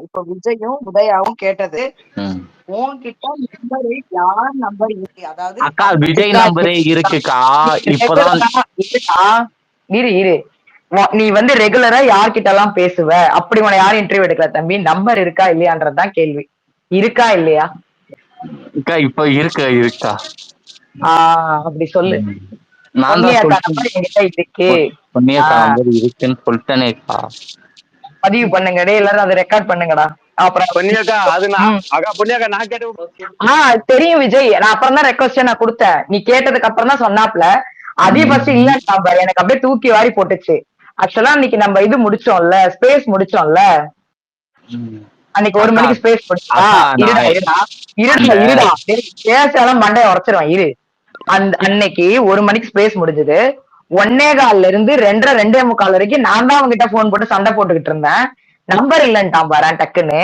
இப்போ விஜயும் உதயாவும் கேட்டது உன்கிட்ட நம்பரு யார் நம்பர் இருக்கு? அதாவது அக்கா விஜய் நம்பரே இருக்குக்கா. இப்பதான் இரு நீ வந்து ரெகுலரா யார்கிட்ட எல்லாம் பேசுவ? அப்படி உன யாரும் இன்டர்வியூ எடுக்கல தம்பி. நம்பர் இருக்கா இல்லையான்றதுதான் கேள்வி. இருக்கா இல்லையா? இப்ப இருக்கா? அப்படி சொல்லு. நான் சொல்லிட்டேனேக்கா. பதிவு பண்ணுங்க, எல்லாரும் அதை ரெக்கார்ட் பண்ணுங்கடா. அப்புறம் பொன்னியாக்கா அது பொன்னியாக்கா நான் கேட்டேன். தெரியும் விஜய். நான் அப்புறம் தான் ரெக்வஸ்ட் நான் கொடுத்தேன். நீ கேட்டதுக்கு அப்புறம் தான் சொன்னாப்ல. அதே ஃபர்ஸ்ட் இல்ல எனக்கு அப்படியே தூக்கி வாரி போட்டுச்சு. ஆக்சுவலா அன்னைக்கு நம்ம இது முடிச்சோம்ல, ஸ்பேஸ் முடிச்சோம்ல, அன்னைக்கு 1 மணிக்கு ஸ்பேஸ் இருடா பேசாலும் மண்டைய உடைச்சிருவான். இரு. அன்னைக்கு 1 மணிக்கு ஸ்பேஸ் முடிஞ்சது. 1:15 இருந்து 2:45 வரைக்கும் நான் தான் அவங்ககிட்ட போன் போட்டு சண்டை போட்டுக்கிட்டு இருந்தேன். நம்பர் இல்லன்ட்டான் பாரு டக்குன்னு.